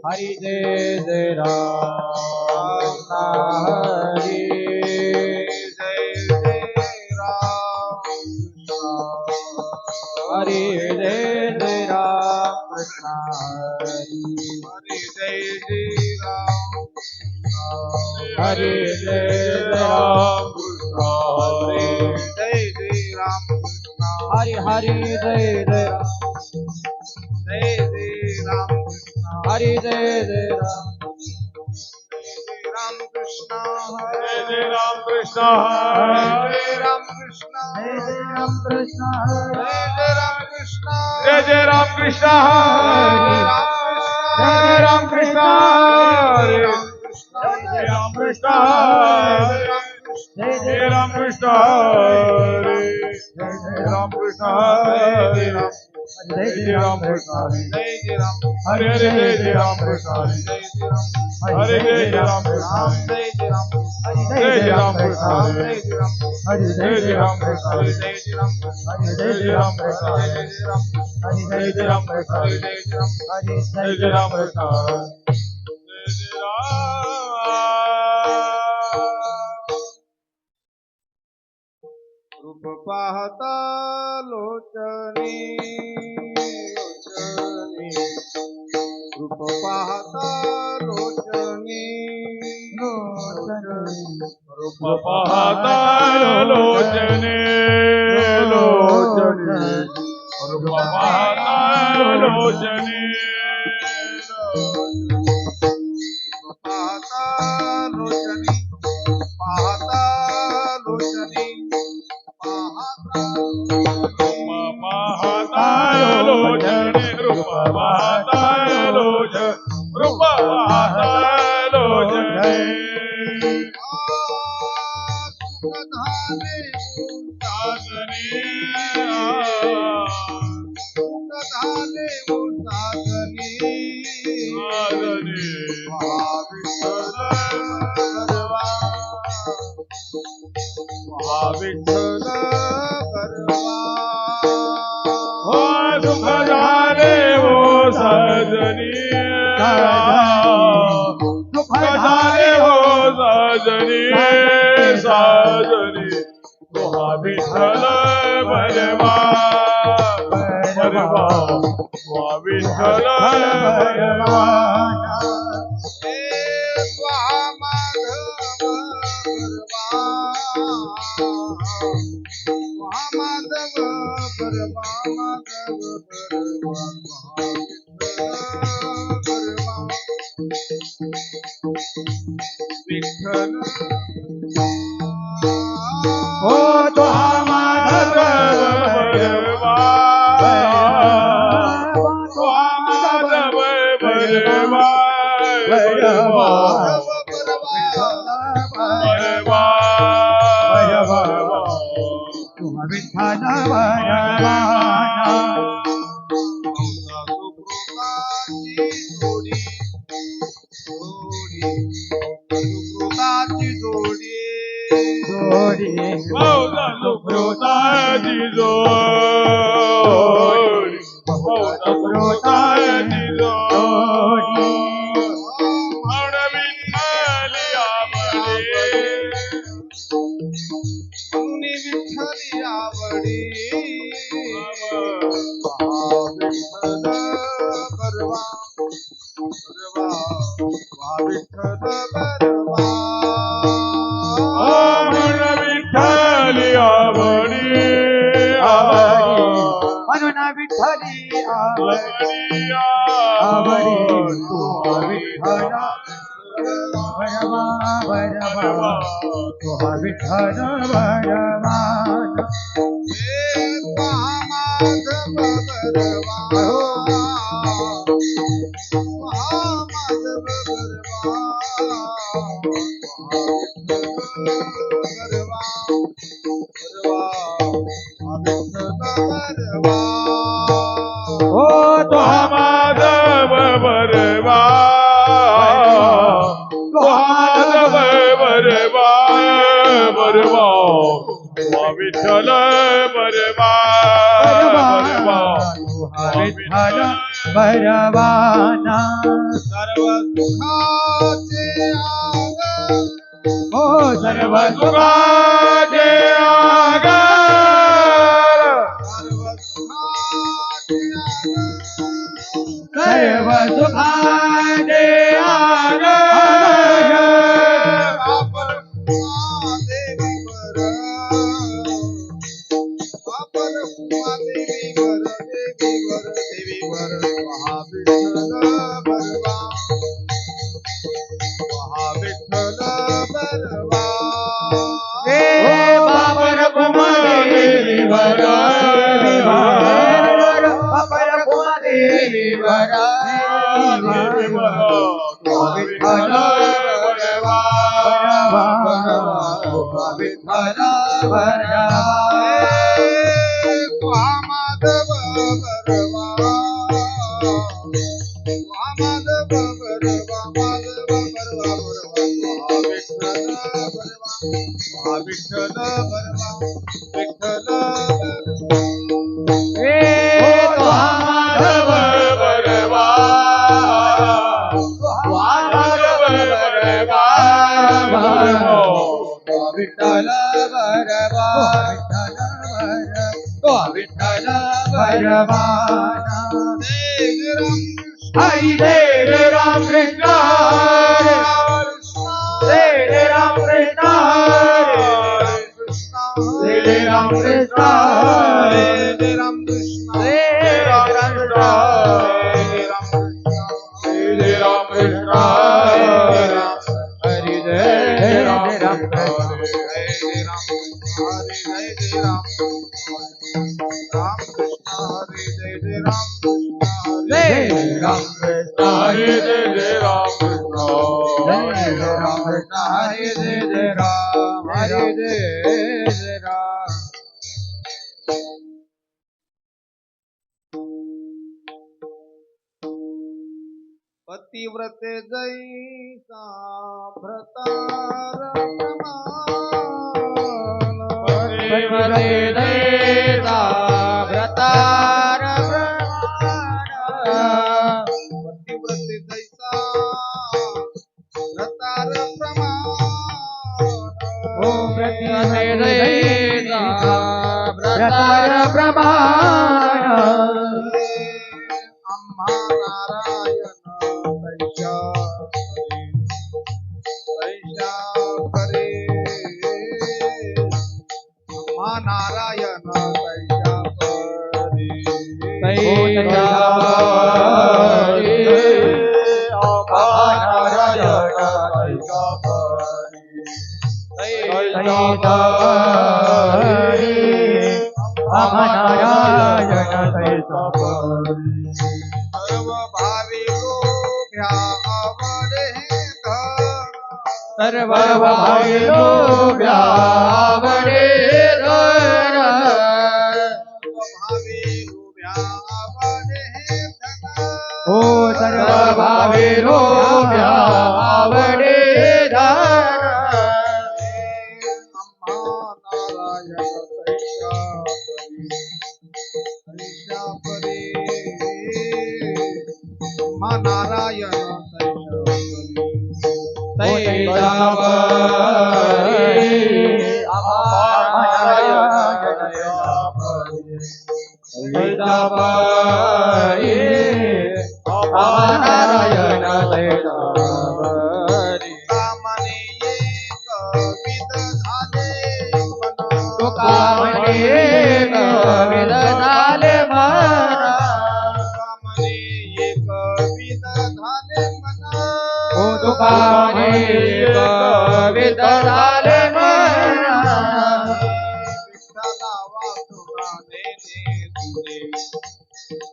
हरि जय जय राम हरि जय जय राम हरि जय जय राम कृष्ण हरि जय जय राम हरि जय जय राम कृष्ण हरि जय जय राम हरि हरि जय जय राम जय जय राम हरि जय जय राम राम कृष्ण जय जय राम कृष्ण जय राम कृष्ण जय जय राम कृष्ण जय जय राम कृष्ण जय राम कृष्ण जय राम कृष्ण जय जय राम कृष्ण जय राम कृष्ण जय जय राम कृष्ण जय जय राम हरे हरे जय जय राम कृष्ण जय जय राम हरे जय जय राम कृष्ण जय जय राम जय जय राम कृष्ण जय जय राम हरे जय जय राम कृष्ण जय जय राम हरे जय जय राम कृष्ण जय जय राम हरे जय जय राम कृष्ण जय जय राम हरे जय जय राम कृष्ण जय जय राम रूप पाहता लोचनी लोचनी रूप पाहता लोचनी लोचनी रूप पाहता लोचनी लोचनी रूप पाहता लोचनी रूप पाहता लोचनी पाहता लोचनी साजनी तुहा विठ्ठल भरवा भरवा तुहा विठ्ठल भरवा स्वाहा माधव भरवा माधव विठ्ठल हो तो माधव भरवा तो माधव भरवा भरवा भरवा भरवा तुम विठ्ठल भरवा सुकृताची जोडी जोडी बहुधा सुकृताची जोडी बहुधा सुकृताची जोडी म्हण विठ्ठली आवडी मुनी विठ्ठली आवडी विठ्ठल परवा परवा विठ्ठल परवा म्हण विठ्ठली आवडी म्हणून विठ्ठली आवडी आवडी तू विठ्ठल भरवा भरवा तू विठ्ठल भरवा माधव भरवा विठ्ठल बरवा विठ्ठल बरवाना सर्व सुखाचे आगर हो सर्व सुखाचे आगर सर्व सुखाचे आगर आगर बापर कुमारी वर बापर कुमारी वर विठ्ठल बरवा विठ्ठल बरवा माधव बरवा माधव बरवा माधव बरवा विठ्ठल बरवा विठ्ठल माधव बरवा माधव बरवा विठ्ठल बरवा विठ्ठल बरवा हरी देव राम कृष्ण हरे राम कृष्ण हरे राम कृष्ण हरे राम कृष्ण हरे राम कृष्ण हरे राम कृष्ण हरे राम पतिव्रते जैसा भ्रतार प्रमाण पतिव्रते जैसा भ्रतार पतिव्रते जैसा भ्रतार प्रमाण ओ पतिव्रते जैसा भ्रतार प्रमाण आम्हा नारायण तैशा करे आम्हा नारायण तैशा करे सर्व भावी लोभ्या आवडे सर्व भावी लोभ्या आवडे धन भावी लोभ्या आवडे धन हो सर्व भावी लोभ्या आवडे धन आम्हा नारायण तैशा नारायण कामने एक विध झाले तुका एक विध झाले मना कामने एक विध झाले मना ओ तुका एक विध झाले मना विठ्ठला वासुरा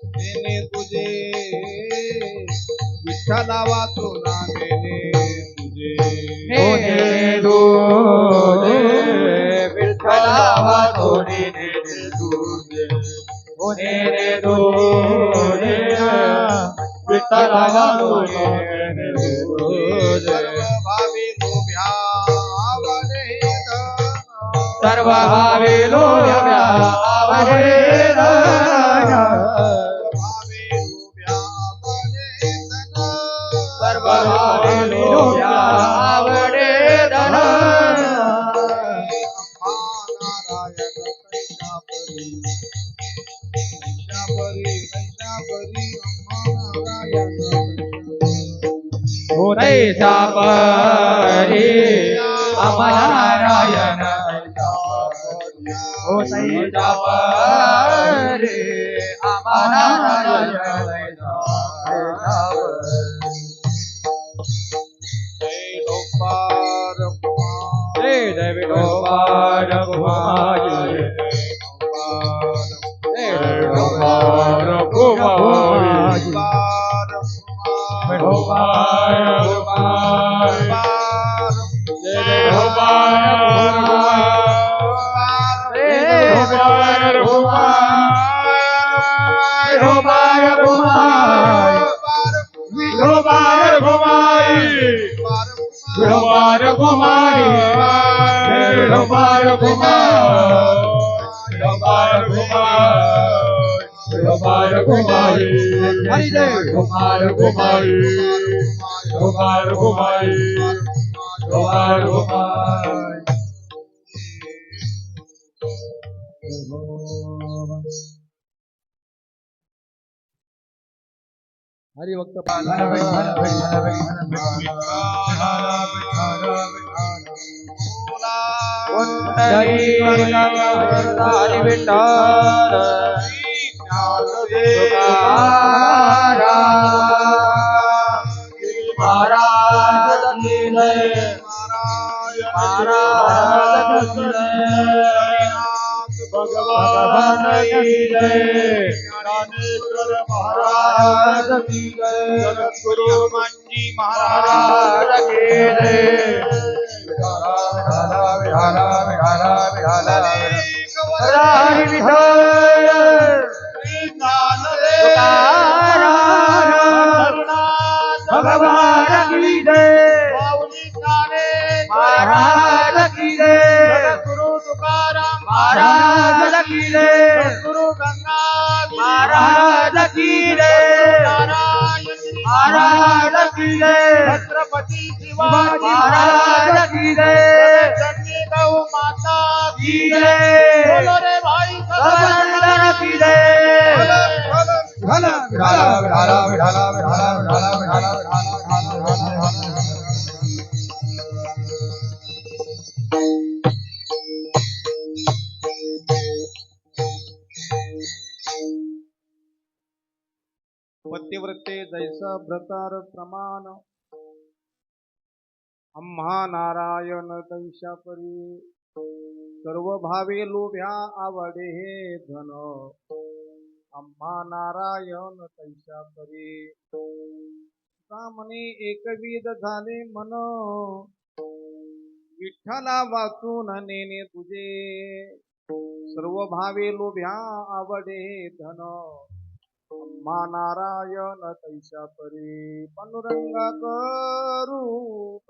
देणे तुझे विठ्ठला वासुरा देणे तुझे विठ्ठला वासुरी विठ्ठला वासुरी सर्व भावी लोभ्या आवडे धन सर्व भावे लोभ्या आवडे धन सर्व भावे लोभ्या आवडे धन तैसा परी अमनारायण हो तैसा परी अमनारायण जय विठोबार कुमारी जय विठोबार कुमारी हरिभक्त हरी विठ्ठल महाराज भगवान की जय ज्ञानेश्वर महाराज की जय जगद्गुरु मंजी महाराज की जय हरि विठ्ठल भगवान की जय महाराज की जय गुरु तुकाराम महाराज की जय गुरु गंगा महाराज की जय महाराज की जय छत्रपति शिवाजी महाराज की जय चंडी गौ माता की जय बोलो रे भाई सदानंद की जय पतिव्रते जैसा व्रतार प्रमाण आम्हा नारायण तैशा परी सर्व भावे लोभ्या आवडे हे धन आम्हा नारायण तैशा परी सामने एकविध झाले मन विठ्ठला वाचून नेने तुझे सर्व भावे लोभ्या आवडे हे धन आम्हा नारायण तैशा परी पांडुरंगा करू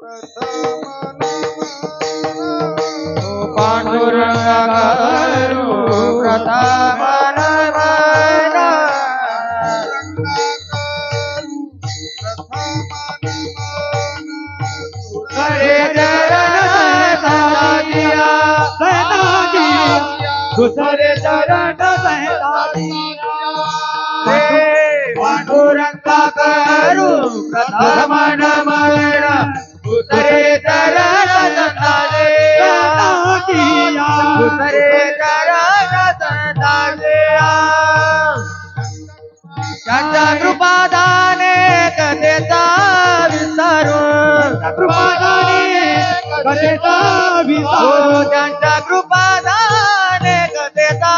प्रथम पांडुरंगा करू प्रथम दूसरे चरण पांडुरंगा करू प्रथम नमन दूसरे चरण दूसरे चरण त्यांच्या कृपादाने कथेचा विसरू कथेचा विसरू त्यांच्या कृपादाने कथेचा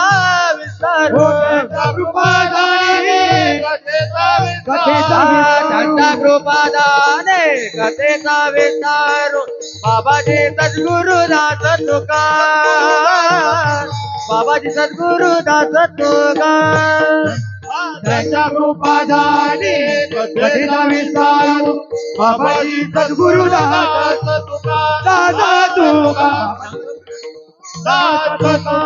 विसरू त्यांच्या कृपादाने कथेचा विसरू बाबाजी सद्गुरुदास तुकार बाबाजी सद्गुरुदास तुकार त्यांच्या कृपादाने कथेचा विसरू बाबाजी सद्गुरुदास तुकार साथ तुझा.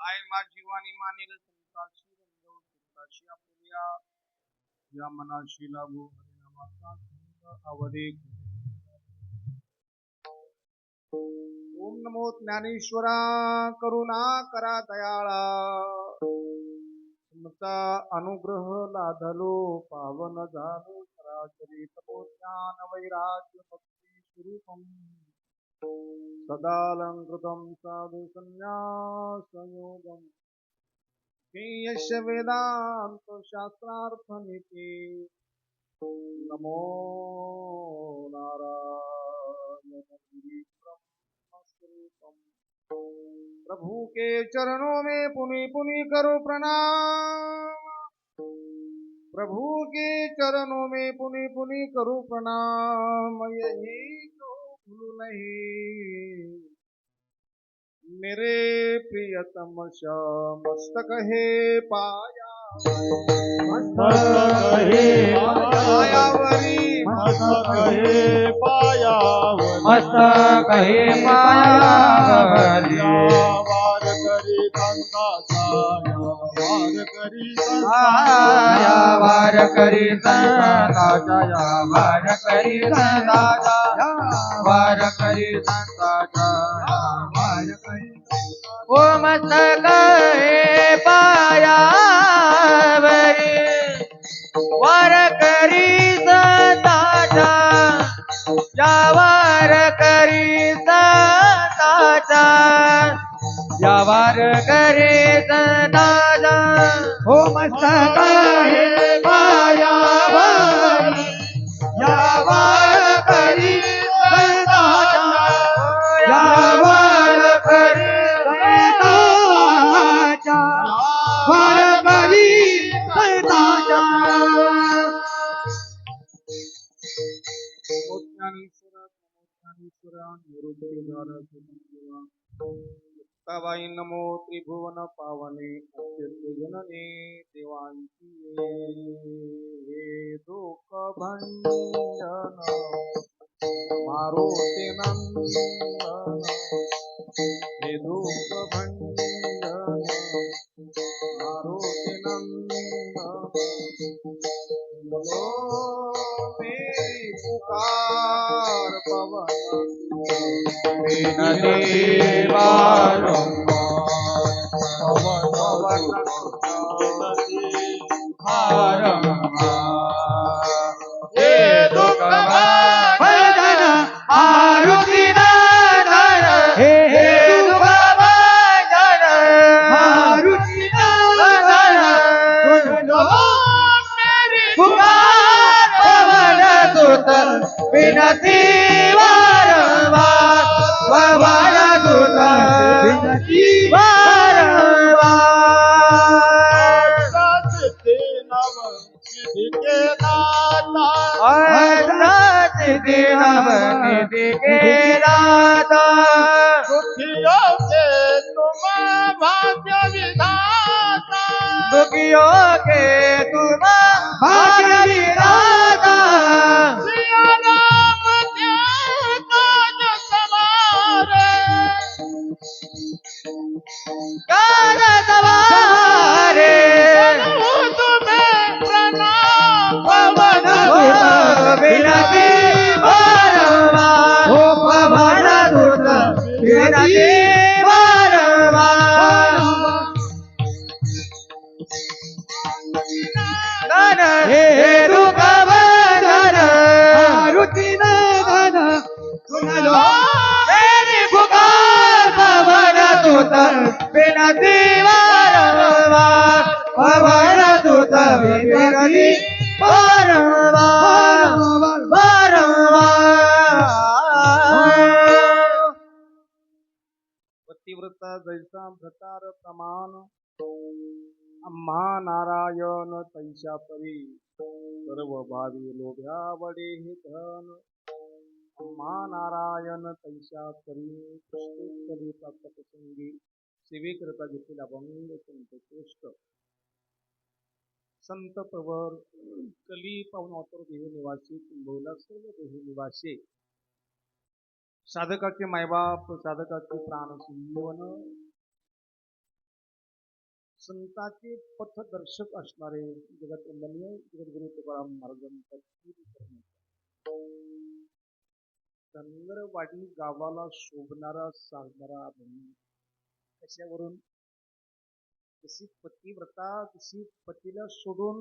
काय मा जीवानी मानेल संताशी रंगव संताशी आपल्या या मनाशी लागू हरिनामाचा छंद आवडे. ओम नमो ज्ञानेश्वरा करुणा करा दयाळा. तुमचा अनुग्रह लाधलो पावन झालो सरासरी तपोज्ञान वैराग्य भक्ती स्वरूपम सदालंकृतं साधु संन्यासयोगम यश वेदांत शास्त्रार्थ नीती. नमो नारायण ब्रह्मस्वरूपम. प्रभु के चरणों में पुनि पुनि करो प्रणाम. प्रभु के चरणों में पुनि पुनि करो प्रणाम. यही तो भूल नहीं मेरे प्रियतम श्याम मस्तक है पाया. मस्तक हे पायावरी मस्तक हे पायावरी. मस्तक हे पायावरी. वार करी संताचा वार करी आया वार करी संताचा वार करी संताचा वार करी संताचा वार करी. ओ मस्तक हे पायावरी वार करी संताचा या वार करी संताचा या वार करी संताचा. हो मस्तक हे पायावरी या वार करी संताचा या वार करी संताचा वार करी संताचा. मुक्ताबाई नमो त्रिभुवन पावने अत्यंत जनने देवांची हे दुःख भंजन मारुती नंदन. हे दुःख भंजन मारुती नंदन. बोलो मेरी पुकार पवन विनती वारंवार पवन हे दुःख भंजन मारुती नंदन. हे दुःख भंजन मारुती नंदन. पुकार पवन सुत विनती वारंवार पवन सुत विनती वारंवार. सत्य नव निधि के दाता सिद्धि नवनिधि के दाता. दुखियों के तुम भाग्य विधाता. दुखियों के तुम भाग्य विधाता. सिया राम के काज सवारे. काज सवारे. तुम्हें प्रणाम पवन सुत विनती वारंवार हो पवन सुत विनती वारंवार. नन हे दुःख भंजन मारुती नंदन. सुन लो मेरी पुकार पवन सुत विनती वारंवार पवन सुत विनती वारंवार वारंवार. पतिव्रता जैसा भ्रतार प्रमाण आम्हा नारायण तैशा परी. सर्व भावी लोभ्या वडे हे धन आम्हा नारायण तैशा परी. पुष्पोत्तरीचा तपसंगी सेवेकरता घेतलेला अभंग संतोष्ट. संत प्रवर कली पावन अवतार देह निवासी कुंभवला सर्व देह निवासी साधकाचे मायबाप, साधकाचे प्राण संजीवन, संतांचे पथदर्शक असणारे जगत वंदनीय जगद्गुरु तुकाराम महाराजांचा धनगरवाडी गावाला शोभणारा साजणारा अभंग. कशावरून? जशी पतिव्रता, जशी पतीला सोडून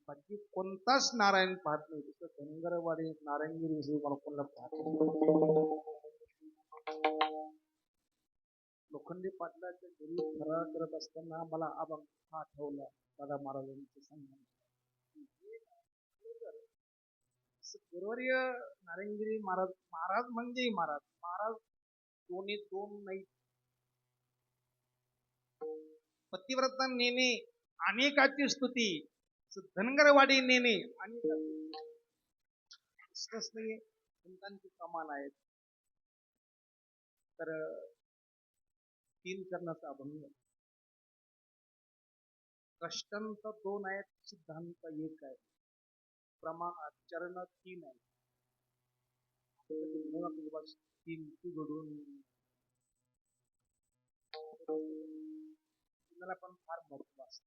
बाकी कोणताच नारायण पाहत नाही, तसं धनगरवाडी नारायणगिरी हे मला कोणाला पाहत नाही. लोखंडी पाटलाच्या घरी फराळ करत असताना मला अभंग आठवला दादा महाराजांचं सांगणं. गुरुवर्य नारायणगिरी महाराज, महाराज म्हणजे महाराज, महाराज दोन्ही दोन नाही. पतिव्रता नेणे अनेकाची स्तुती, धनगरवाडी नेणे अनेकाची संतांची कमाल आहेत. तर 3 चरणाचा अभंग. कष्टांत 2 आहेत, सिद्धांत 1 आहे, चरण 3 आहे. 3 घडून पण फार महत्व असत.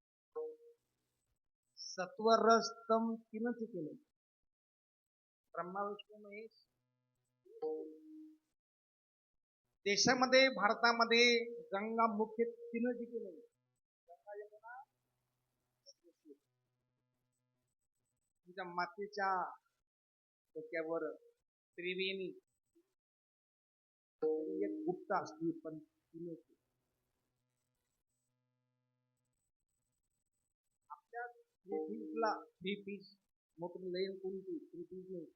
सत्व रस तम 3च केले. ब्रह्मा विष्णू महेश. देशामध्ये भारतामध्ये गंगा मुख्य 3च केले. गंगा यमुना तुमच्या मातेच्या डोक्यावर त्रिवेणी एक गुप्त असते, पण 3च. थ्री पीस मोठं लेन कोणती 3 पीस नाही.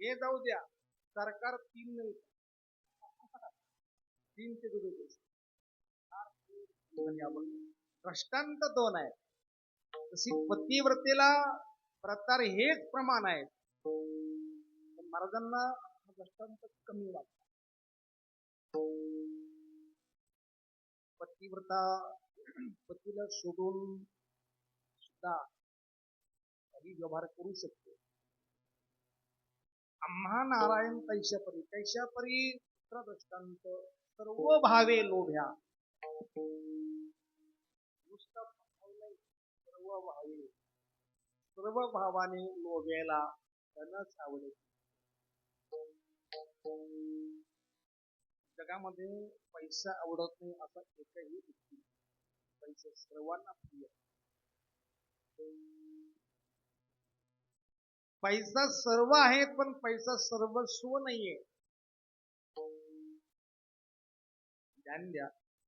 हे जाऊ द्या, सरकार 3 नाही, 3 चे कष्टांत 2 आहे. तशी पतिव्रतेला प्रतार हेच प्रमाण आहे, पण महाराजांना कष्टांत कमी वाटत. पतिव्रता पतीला सोडून सुद्धा काही व्यवहार करू शकतो. आम्हा नारायण तैशापरी, तैशापरी दृष्टांत सर्व भावे लोभ्या. नुसतं सर्व भावे, सर्व भावाने लोभ्याला त्यांनाच आवडेल. जगामध्ये पैसा आवडत नाही असा एकही व्यक्ती. पैसा सर्वांना प्रिय. पैसा सर्व आहे, पण पैसा सर्वस्व नाहीये. ध्यान द्या.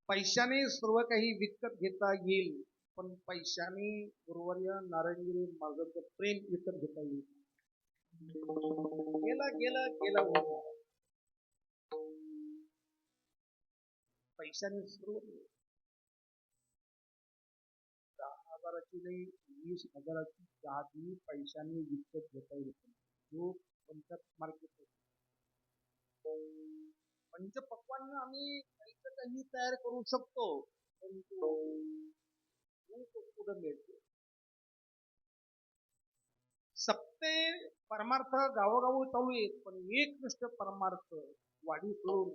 पैशाने सर्व काही विकत घेता येईल, पण पैशाने गुरुवर्य नारायणगिरी महाराजांचं प्रेम विकत घेता येईल. गेलं गेलं गेलं होतं. पैशाने सर्व 10,000ची नाही, 20,000ची चहाची पैशाने विकत घेता येईल. जो मार्केट पंचपक्वान्न आम्ही काही तयार करू शकतो, परंतु कुठं मिळते? सप्ते परमार्थ गावोगाव चालू आहेत, पण एकनिष्ठ परमार्थ वाढी करून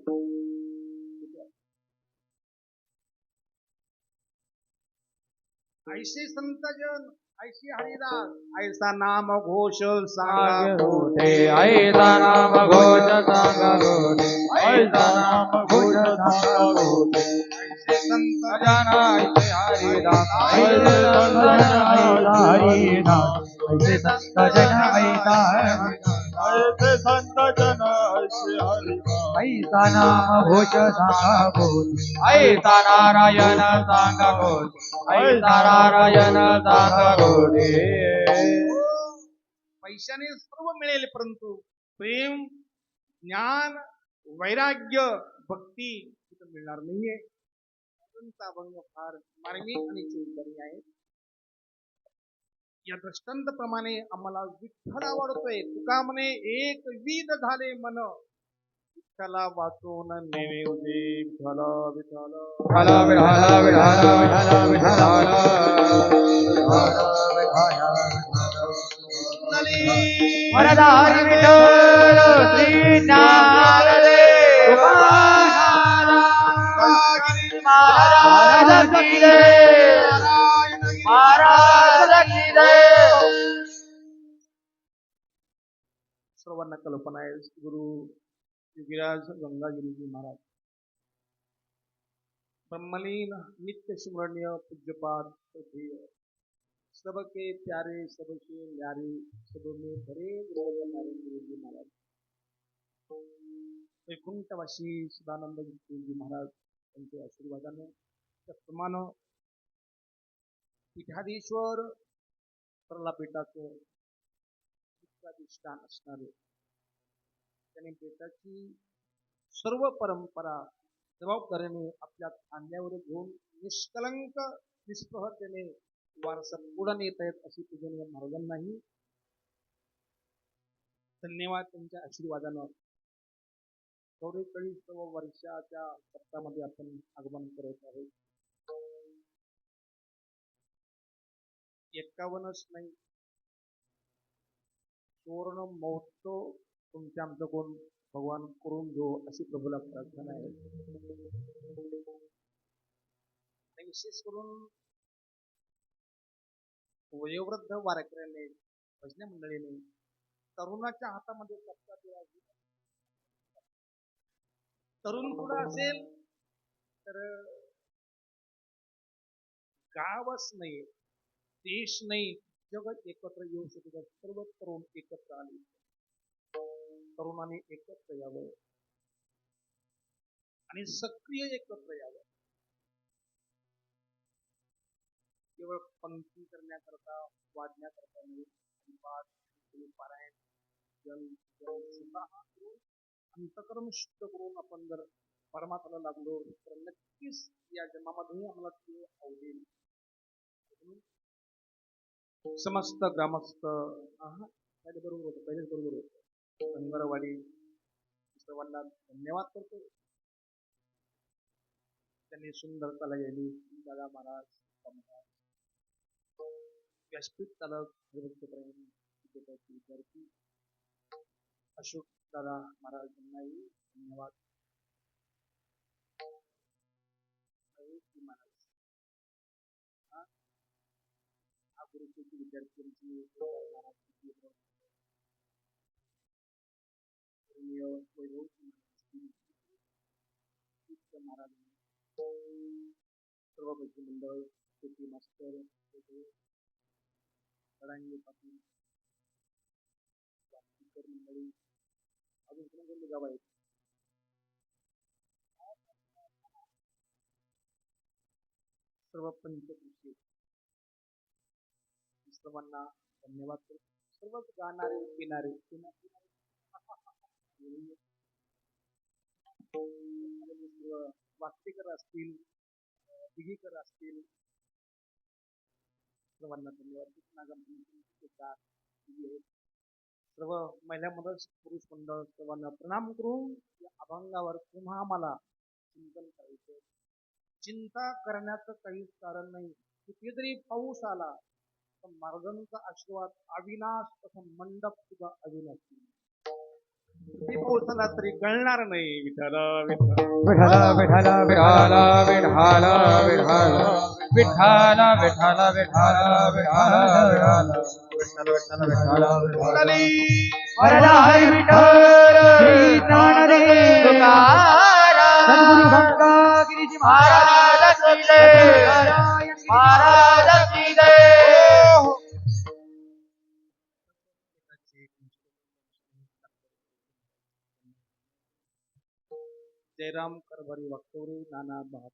ऐसे संतजन, ऐसे हरिदास, ऐसा नाम घोष सांगा होते, ऐसा नाम घोष सांगा होते, ऐसा नाम घोष सांगा होते. ऐसे संत जन ऐसे हरिदास, ऐसे संत जन ऐसा हरिदास, ऐसे संत जन ऐसा ऐसे संत जन ऐसे हरिदास. ऐसा नाम घोष सांगा होते, ऐसा नारायण सांगा होते, ऐसा नारायण सांगा होते. पैशाने सर्व मिळेल, परंतु प्रेम, ज्ञान, वैराग्य, भक्ती तिथं मिळणार नाहीये. अभंग फार मार्मिक आणि चिंतनीय आहे. या दृष्टांतप्रमाणे आम्हाला विठ्ठल आवडतोय. तुका म्हणे एक विध झाले मन, विठ्ठला वाचून नेवे उदे. विठ्ठल विठ्ठल विठ्ठल विठ्ठल विठ्ठल विठ्ठल वरदारी विठ्ठल श्री ज्ञानदेव महाराज की जय महाराज की जय. सर्वांना कल्पना आहे गुरु योगीराज गंगागिरीजी महाराज ब्रह्मलीन नित्य स्मरणीय पूज्यपाद श्रद्धेय सबके प्यारे सबके न्यारे सब में बरे गुरुजी महाराज वैकुंठवासी सदानंद गुरुजी महाराज यांच्या आशीर्वादाने त्याचप्रमाणे पीठाधीश्वर सरलापीठाचं अधिष्ठान असणारे त्यांनी पेटाची सर्व परंपरा जबाबदारीने आपल्या खांद्यावर घेऊन निष्कलंक निष्प्रहतेने वारसा पुढे नेता येत अशी पूजनीय महाराजांनाही धन्यवाद. त्यांच्या आशीर्वादानं 44 वर्षाच्या सप्ताहामध्ये आपण आगमन करत आहोत. 51च नाही, सुवर्ण महोत्सव तुमच्या आमचं कोण भगवान करून घेऊ अशी प्रभूला प्रार्थना आहे. विशेष करून वयोवृद्ध वारकऱ्याने भजनी मंडळीने तरुणाच्या हातामध्ये सत्ता द्यावी. तरुण पुढे असेल तर गावच नाही, देश नाही, जगत एकत्र येऊ शकत. सर्व तरुण एकत्र आले. तरुणाने एकत्र यावं आणि सक्रिय एकत्र यावं. केवळ पंक्ती करण्याकरता वाजण्याकरता नाही, पारायण जल अंतकर्म शुद्ध करून आपण जर परमात्म्याला लागलो तर नक्कीच या जन्मामध्येही आम्हाला ते आवडेल. समस्त ग्रामस्थ बरोबर होतं, पहिलेच बरोबर होतं. अंगरवाडी सर्वांना धन्यवाद करतो. त्यांनी सुंदर कला गेली. दादा महाराज व्यासपीठ चालक विद्यार्थी अशोक दादा महाराज यांनाही धन्यवाद. महाराज हा गुरुकुलची विद्यार्थ्यांची महाराज सर्व भक्ती मंडळ शेती मास्तर कडांगे पाटील मंडळी अजून कोणकोणते गाव आहेत. सर्व पंचकृषी सर्वांना धन्यवाद करतो. सर्वच गाणारे पिणारे वाक्यकर असतील, दिघीकर असतील, सर्वांना धन्यवाद. सर्व महिला मंडळ पुरुष मंडळ सर्वांना प्रणाम करून या अभंगावर पुन्हा आम्हाला चिंतन करायचं. चिंता करण्याचं काहीच कारण नाही. किती जरी पाऊस आला तर महाराजांचा आशीर्वाद अविनाश तसं मंडप सुद्धा अविनाशी. किती पाऊस आला तरी कळणार नाही. विठ्ठल विठ्ठल विठ्ठल विठ्ठल विठ्ठल विठ्ठल विठ्ठल विठ्ठल विठ्ठल विठ्ठल विठ्ठल विठ्ठल विठ्ठल वरदा हरी विठ्ठल श्री ज्ञानदेव सद्गुरु गंगागिरीजी महाराज की जय महाराज की जय. जयराम करभरी वाकचौरे नाना भात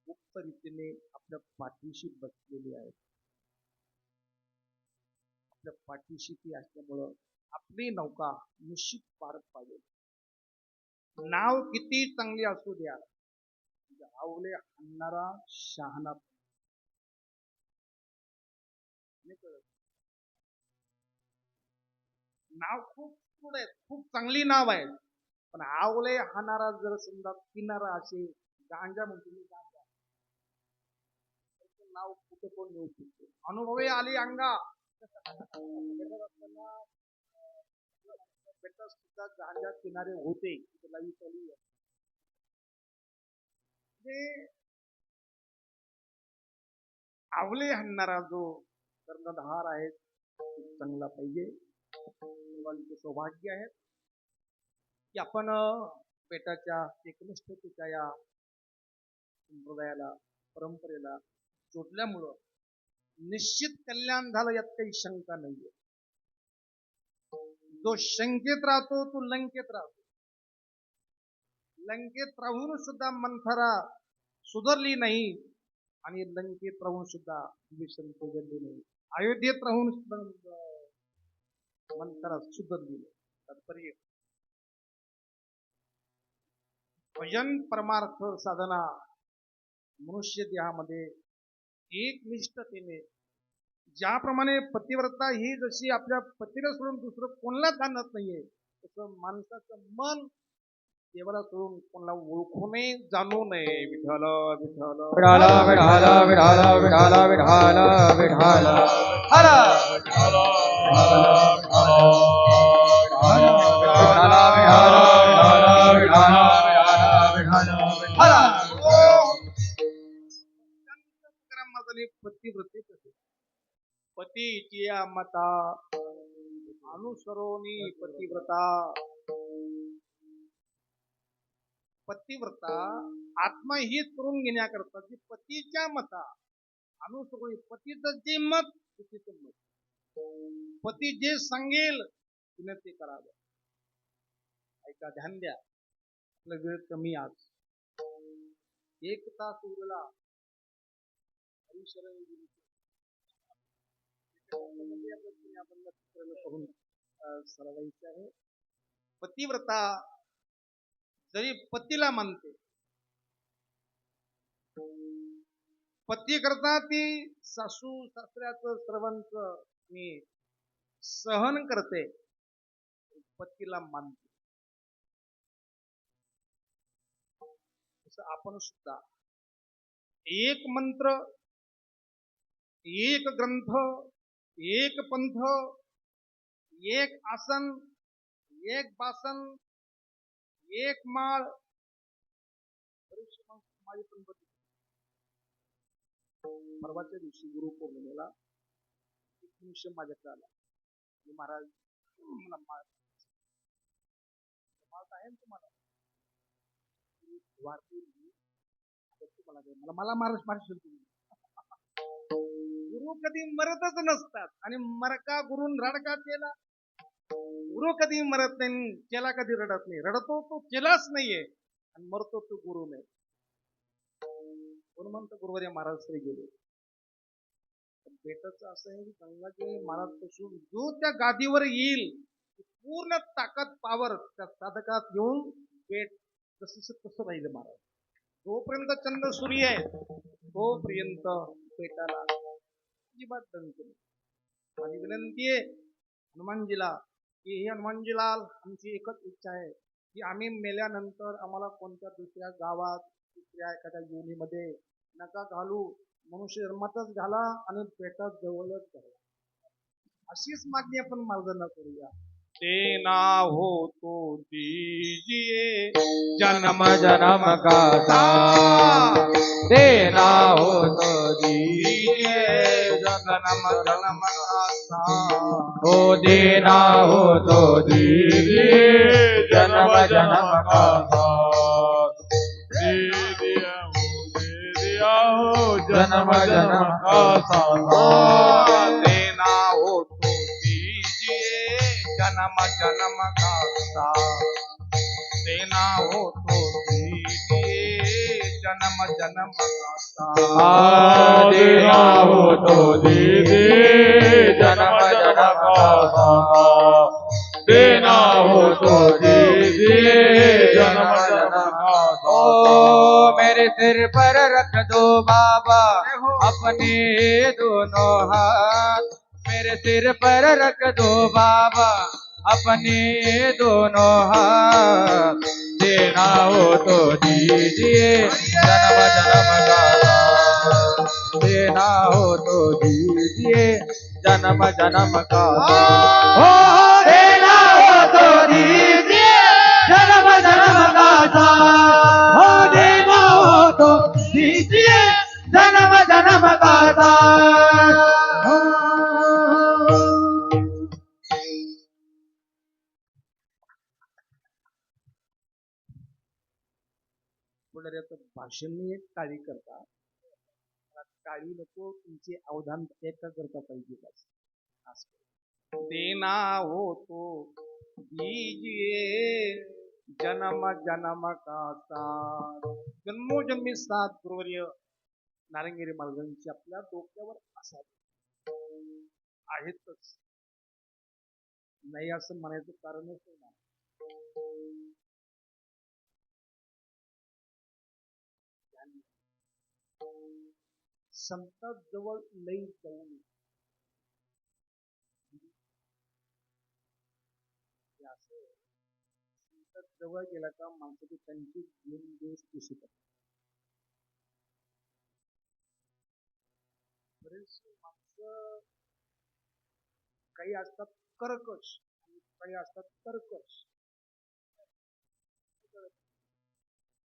गुप्त रीतीने आपल्या पाठीशी बसलेली आहे. आपल्या पाठीशी ती असल्यामुळं आपली नौका निश्चित पार पाडेल. नाव किती चांगली असू द्या, आवले आणणारा शहाणा नाव खूप पुढे खूप चांगली नाव आहे, पण आवले हाणारा जर समजा किनारा असे गांजा म्हणतो मी गांजा, त्याचं नाव कुठे कोण येऊ शकतो. अनुभवे आली अंगा बेटा सुद्धा गांजा किनारे होते त्याला विचारली. आवले हाणणारा जो कर्णधार आहे चांगला पाहिजे. सौभाग्य आहे की आपण बेटाच्या एकनिष्ठतेच्या या संप्रदायाला परंपरेला जोडल्यामुळं निश्चित कल्याण झालं यात काही शंका नाहीये. जो शंकेत राहतो तो लंकेत राहतो. लंकेत राहून सुद्धा मंथरा सुधारली नाही आणि लंकेत राहून सुद्धा विषम सुधारली नाही. अयोध्येत राहून सुद्धा मंथरा सुधारली नाही. तात्पर्य भजन परमार्थ साधना मनुष्य देहामध्ये एकनिष्ठतेने ज्याप्रमाणे पतिव्रता ही जशी आपल्या पतीला सोडून दुसरं कोणाला जाणत नाहीये, तसं माणसाचं मन देवाला सोडून कोणाला ओळखू नये, जाणू नये. विठ्ठल विठ्ठल विठाल विठाल विठाल विठाल विठाल विठाल हर विठाल पतिव्रते पतीची मता अनुसरोनी पतिव्रता. पतिव्रता आत्महित करून घेण्याकरता जी पतीच्या मता अनुसरून पतीचं जे मत पतीचं मत, पती जे सांगेल तिने ते करावं. ऐका, ध्यान द्या, आपला वेळ कमी आज. 1 तास उरला सरवायचं आहे. पतिव्रता जरी पतीला मानते, पती करता ती सासू सासऱ्याचं सर्वांचं मी सहन करते, पतीला मानते. तसं आपण सुद्धा एक मंत्र, एक ग्रंथ, एक पंथ, एक आसन, एक बासन, एक माळ, माझी पण परवाच्या दिवशी गुरु पौर्णिमेला एक निमिष माझ्याकडे आला. महाराज मला माळ आहे तुम्हाला मला महाराज गुरु कधी मरतच नसतात आणि मरका गुरु रडका केला. गुरु कधी मरत नाही, चेला कधी रडत नाही. रडतो तो चेलाच नाहीये आणि मरतो तो गुरु नाही. म्हणून म्हणतो गुरुवर्य महाराज श्री गेले. बेटाचं असं आहे की गंगाजी महाराज पासून जो त्या गादीवर येईल पूर्ण ताकद पावर त्या साधकात घेऊन बेट तसं राहिलं महाराज. जोपर्यंत चंद्र सूर्य आहे तोपर्यंत बेटाला अजिबात डंक नाही. माझी विनंती आहे हनुमानजीला की हे हनुमानजीलाल, आमची एकच इच्छा आहे की आम्ही मेल्यानंतर आम्हाला कोणत्या दुसऱ्या गावात दुसऱ्या एखाद्या योनीमध्ये नका घालू, मनुष्य जन्मातच घाला आणि बेटात जवळच घाला. अशीच मागणी आपण मार्गांना करूया. देना हो तो दीजिए जन्म जन्म का दान, देना हो तो दीजिए जन्म जन्म का दान. हो देना हो तो दीजिए जन्म जन्म का दान, जन्म जन्म का दान. देना हो तो दीजिए जन्म जन्म का दान. देना हो तो दीजिए जन्म जन्म का दान. देना हो तो दीजिए जन्म जन्म का दान, देना हो तो दीजिए जन्म सिर पर रख दो बाबा अपने दोनों हाथ, मेरे सिर पर रख दो बाबा अपने दोनों हाथ, देना हो तो दीजिए जन्म जन्म का साथ, देना हो तो दीजिए जन्म जन्म का साथ। हो देना हो तो दीजिए जन्म जन्म का साथ, हो देना हो तो दीजिए जन्म जन्म का साथ। पुढाऱ्याचं भाषण मी एक काळी करता, काळी लोक तुमचे अवधान एका करता पाहिजे बस. असं. देना हो तो दीजिए जन्म जन्म का साथ. जन्मोजन्मी साथ गुरुवर्य नारंगिरी महाराजांची आपल्या डोक्यावर असावी, आहेतच, नाही असं म्हणायचं कारणच नाही. संतांजवळ लई जाऊ नये. असं संतात जवळ गेला का माणसाची त्यांची दोन दिवस दिसत बरेचसे माणसं काही असतात कर्कश आणि काही असतात कर्कश.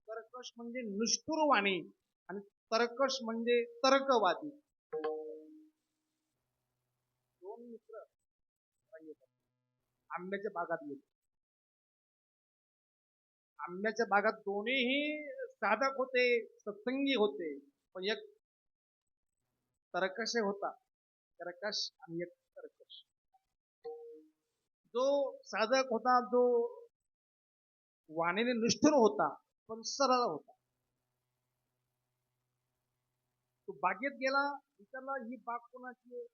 कर्कश म्हणजे निष्ठुर वाणी आणि तर्कश म्हणजे तर्कवादी. दोन मित्र आंब्याच्या बागात गेले. आंब्याच्या बागात दोन्हीही साधक होते, सत्संगी होते, पण एक तर्कश होता, कर्कश, आणि एक कर्कश. जो साधक होता, जो वाणीने निष्ठुर होता पण सरळ होता, तो बागेत गेला, विचारला ही बाग कोणाची आहे,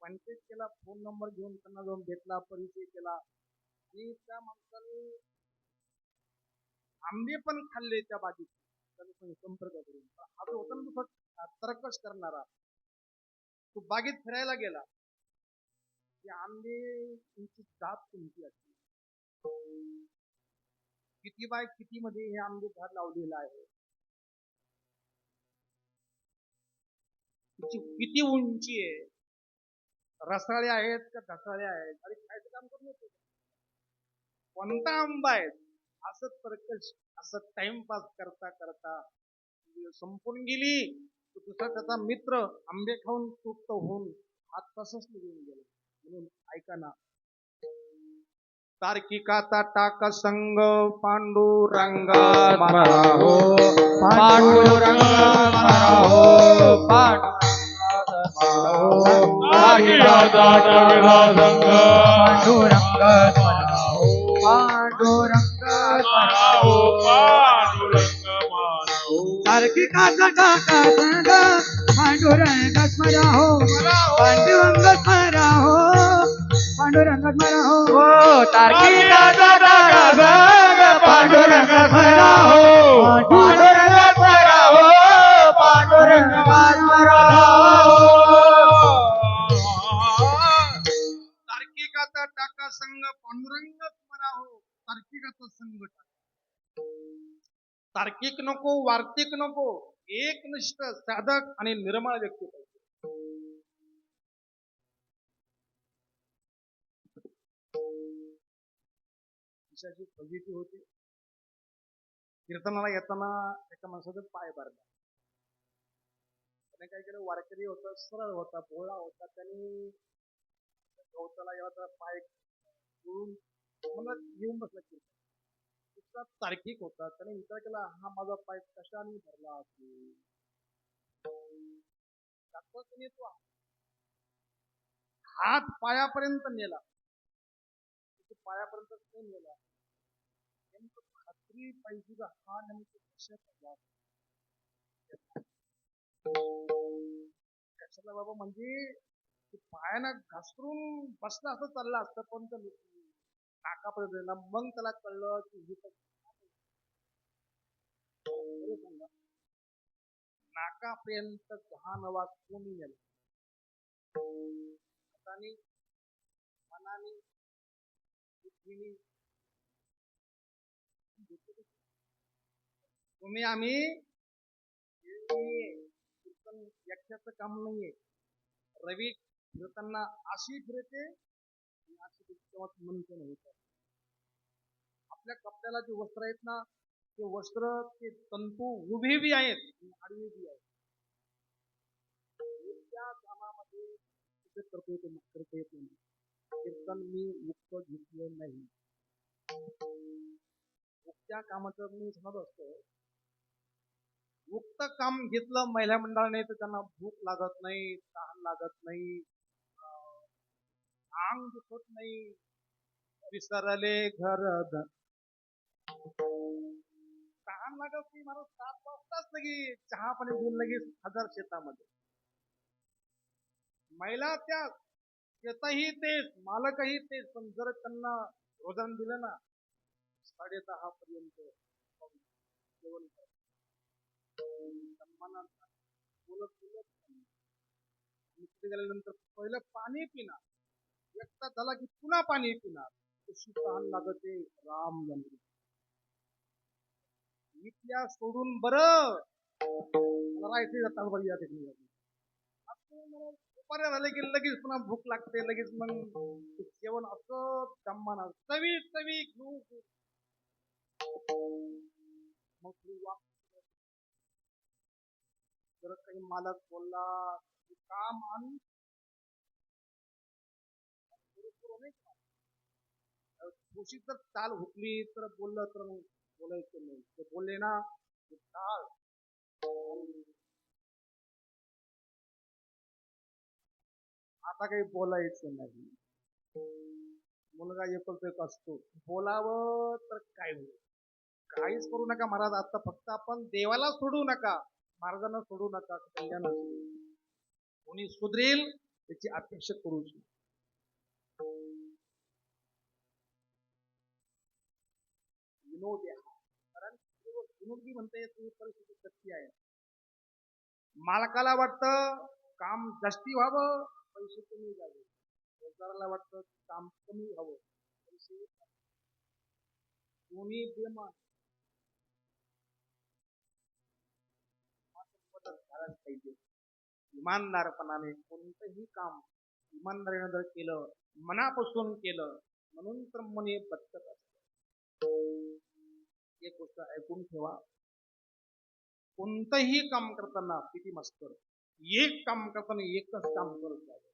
कॉन्टॅक्ट केला, फोन नंबर घेऊन त्यांना जाऊन भेटला, परिचय केला, आणि त्या माणसाने आंबे पण खाल्ले त्या बागेत संपर्क करून. हा जो होता ना तो तर्कश करणारा, तो बागेत फिरायला गेला की आंबे तुमची जात कोणती असते, किती बाय किती मध्ये हे आंबे झाड लावलेलं आहे, किती उंची आहे, रसाळे आहेत का ढसाळे आहेत, अरे खायचं काम करू नको, कोणता आंबा आहे, असं तर्कश, असं टाइमपास करता करता संपून गेली. दुसरा त्याचा मित्र आंबे खाऊन तृप्त होऊन हात तसंच निघून गेला. म्हणून ऐका ना, तार्किकाचा टाक संग पांडुरंगात मराहो, पांडुरंगात मराहो, तार्किकाचा टाक संग पांडुरंगात मराहो, पांडुरंगात मराहो, पांडुरंग मानहो. तार्किकाचा टाका संग पांडुरंगात मराहो, पांडुरंगात मराहो, पांडुरंगात मराहो. तार्किकाचा टाका संग पांडुरंगात मराहो, पांडुरंगात मराहो, पांडुरंगात मराहो. तार्किकाचा टाका संग पांडुरंगच मराहो, तार्किकाचा संग टाका. तार्किक नको, वार्तिक नको, एकनिष्ठ साधक आणि निर्मळ व्यक्ती पाहिजे. अशी फजिती होती. कीर्तनाला येताना एका माणसाचा पाय भरला. त्याने काय केलं, वारकरी होता, सरळ होता, भोळा होता, त्याने गवताला गेला तर पाय गुळून मला येऊन बसला. कीर्तन इतका तार्किक होता, त्याने विचार केला, हा माझा पाय कशाने भरला असेल. त्याने तो हात पायापर्यंत नेला, पायापर्यंत नाही नेला, नेमकं खात्री पाहिजे का हा नेमकं कशाचा कशाला बाबा, म्हणजे पायानं घसरून बसला असं चाललं असतं, पण नाकापर्यंत. मग त्याला कळलं की हे सांगा नाकापर्यंत घाण वास कोणी नेला. हाताने, मनाने, बुद्धीने तुम्ही आम्ही कीर्तन व्याख्याचं काम नाहीये. रवी फिरताना अशी फिरते अशी मंथन होत. आपल्या कपड्याला जे वस्त्र आहेत ना ते वस्त्र ते तंतू उभे बी आहेत आडवे बी आहेत. त्या कामामध्ये करता येतो करता येत नाही. कीर्तन मी मुक्त घेतलं नाही. मुक्त्या कामाचं मी समज असतो. मुक्त काम घेतलं महिला मंडळाने तर त्यांना भूक लागत नाही, तहान लागत नाही, अंग दुखत नाही, विसरले घर तहान लागत नाही. माणूस 7 वाजताच लगे चहा पाणी घेऊन लगेच हजार शेतामध्ये. महिला त्या शेतही तेच मालकही तेच, पण जर त्यांना भोजन दिलं ना 10:30 पर्यंत जेवण बोलत गेल्यानंतर पहिलं पाणी पिणार. एकटा झाला की पुन्हा पाणी पिणार. कशी तहान लागते राम जन्म. इथल्या सोडून बरं राहायचे जातात बरी या ठिकाणी. दुपारी झाले की लगेच पुन्हा भूक लागते. लगेच मग जेवण असं जमणार चवी चवी घेऊ. मग जर काही मालक बोलला काम आणि खुशी जर चाल हुकली तर बोललं तर बोलायचं नाही. ते बोलले ना चाल आता काही बोलायचं नाही. मुलगा एक असतो. बोलावं तर काय होईल. काहीच करू नका महाराज. आता फक्त आपण देवाला सोडू नका, महाराजांना सोडू नका. कल्याण कोणी सुधरेल त्याची अपेक्षा करू शकतो. विनोद कारण विनोदी म्हणता येत परिस्थिती कशी आहे. मालकाला वाटतं काम जास्ती व्हावं, पैसे कमी जावे. रोजगाराला वाटतं काम कमी व्हावं, पैसे कोणी बेमान पाहिजे. इमानदारपणाने कोणतंही काम इमानदारीने जर केलं, मनापासून केलं म्हणून तर मने बदकत असत. एक गोष्ट ऐकून ठेवा. कोणतंही काम करताना किती मस्तर एक काम करताना एकच काम करत जावं.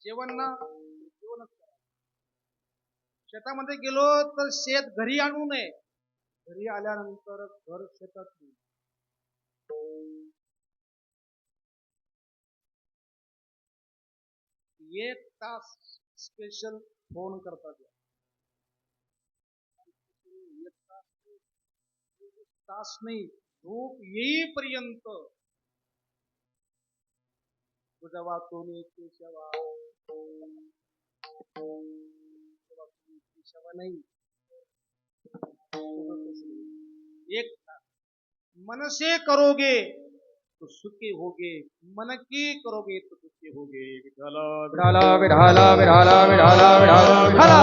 जेवण ना जेवणच करा. शेतामध्ये गेलो तर शेत घरी आणू नये. घरी आल्यानंतर घर शेतात नाही. एक तास स्पेशल फोन करतात. एक तास नाही, झोप येईपर्यंत तुझ्या वाचून केशवा केशवा नाही. एक तास मनसे करोगे तो सुखी होगे, मन की करोगे तो दुखी होगे. विठाला विठाला विठाला विठाला विठाला विठाला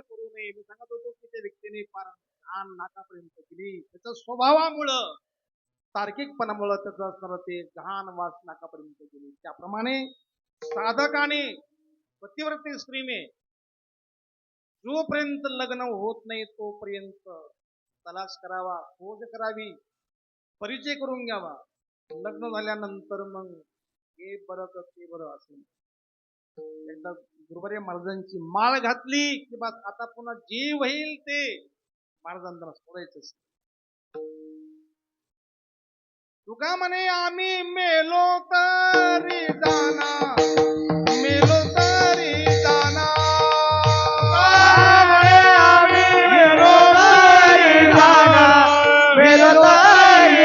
करू नये. मी सांगत होतो की त्या व्यक्तीने फार घाण नाकापर्यंत गेली. त्याच्या स्वभावामुळं तार्किकपणामुळं त्याचं असणार ते घाण वास नाकापर्यंत गेली. त्याप्रमाणे साधकाने पतिव्रते स्त्रीने जोपर्यंत लग्न होत नाही तोपर्यंत तलाश करावा, खोज करावी, परिचय करून घ्यावा. लग्न झाल्यानंतर मग हे बरं का ते बरं असेल. एकदा गुरुवारी महाराजांची माळ घातली की बस आता पुन्हा जे होईल ते महाराजांना सोडायचं. तुका म्हणे आम्ही मेलो तरी जाणार, मेलो तरी जाणार. आम्ही मेलो तरी जाणार, मेलो तरी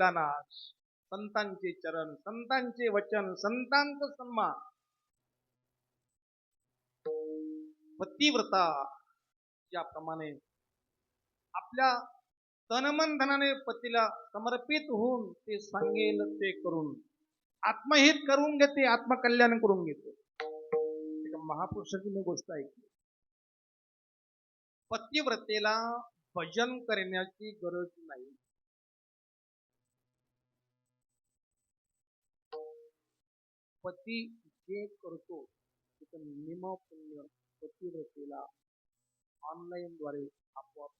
केला नाश. संतांचे चरण, संतांचे वचन, संतांचा सन्मान. पतिव्रता ज्याप्रमाणे आपल्या तनमन धनाने पतीला समर्पित होऊन ते सांगेल ते करून आत्महित करून घेते, आत्मकल्याण करून घेते. एका महापुरुषाची मी गोष्ट ऐकली. पतिव्रतेला भजन करण्याची गरज नाही. पती जे करतो त्याचं निम पुण्य पतिव्रतेला ऑनलाईन द्वारे आपोआप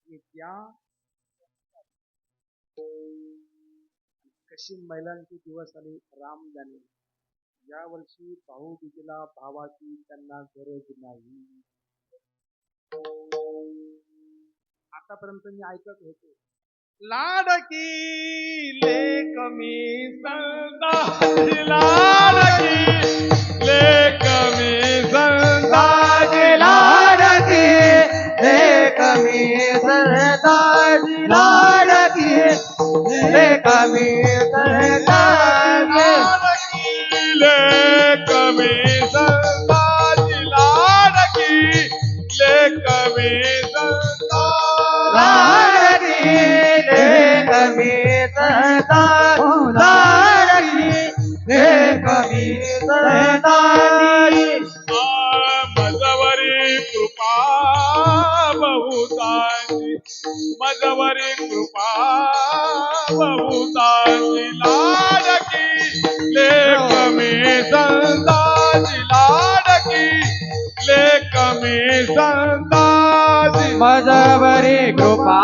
त्या कशी महिलांचे दिवस आले राम जाणे. या वर्षी भाऊबीजेला भावाची त्यांना गरज नाही. आतापर्यंत मी ऐकत होतो लाडकी लेक मी संताजी, लाडकी लेक मी संताजी, लाडकी लेक मी संताजी, लाडकी लेक मी संताजी, लेक मी संताजी, लाडकी लेक मी संताजी, लाडकी लेक मी संताजी, लाडकी लेक मी संताजी. मजवरी कृपा बहुतांची, मजवरी कृपा बहुतांची, लाडकी लेक मी संताजी, लाडकी लेक मी संताजी. मजवरी कृपा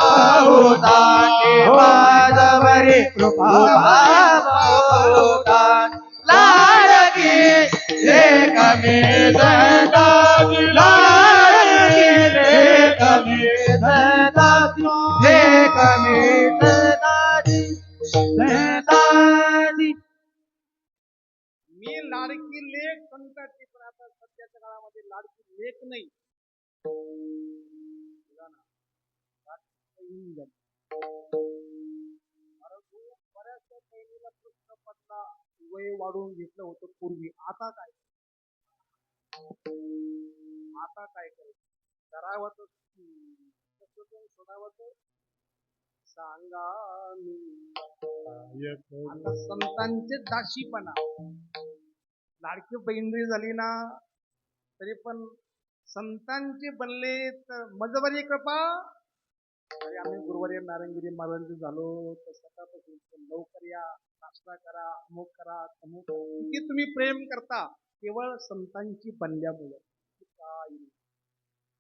बहुतांची, मजवरी कृपा बहुतांची, लाडकी लेक मी संताजी, लाडकी लेक मी संताजी, लेक मी संताजी, संताजी. मी लाडकी लेक संताची, पण आता सध्याच्या काळामध्ये लाडकी लेक नाही. बऱ्याचशा बहिणीला प्रश्न पडला, वय वाढवून घेतलं होतं पूर्वी, आता काय करायचं? करावं तर सोडावं तर सांगा मी. आता संतांचे दाशीपणा, लाडकी बहिणी झाली ना तरी पण संतांचे बनले तर मजवरी कृपा. अरे आम्ही गुरुवारी नारायणगिरी महाराजांचे झालो तर सकाळपासून लवकर या, नाश्ता करा, अमुक करा, तमुक करा. किती तुम्ही प्रेम करता केवळ संतांची बनल्यामुळे.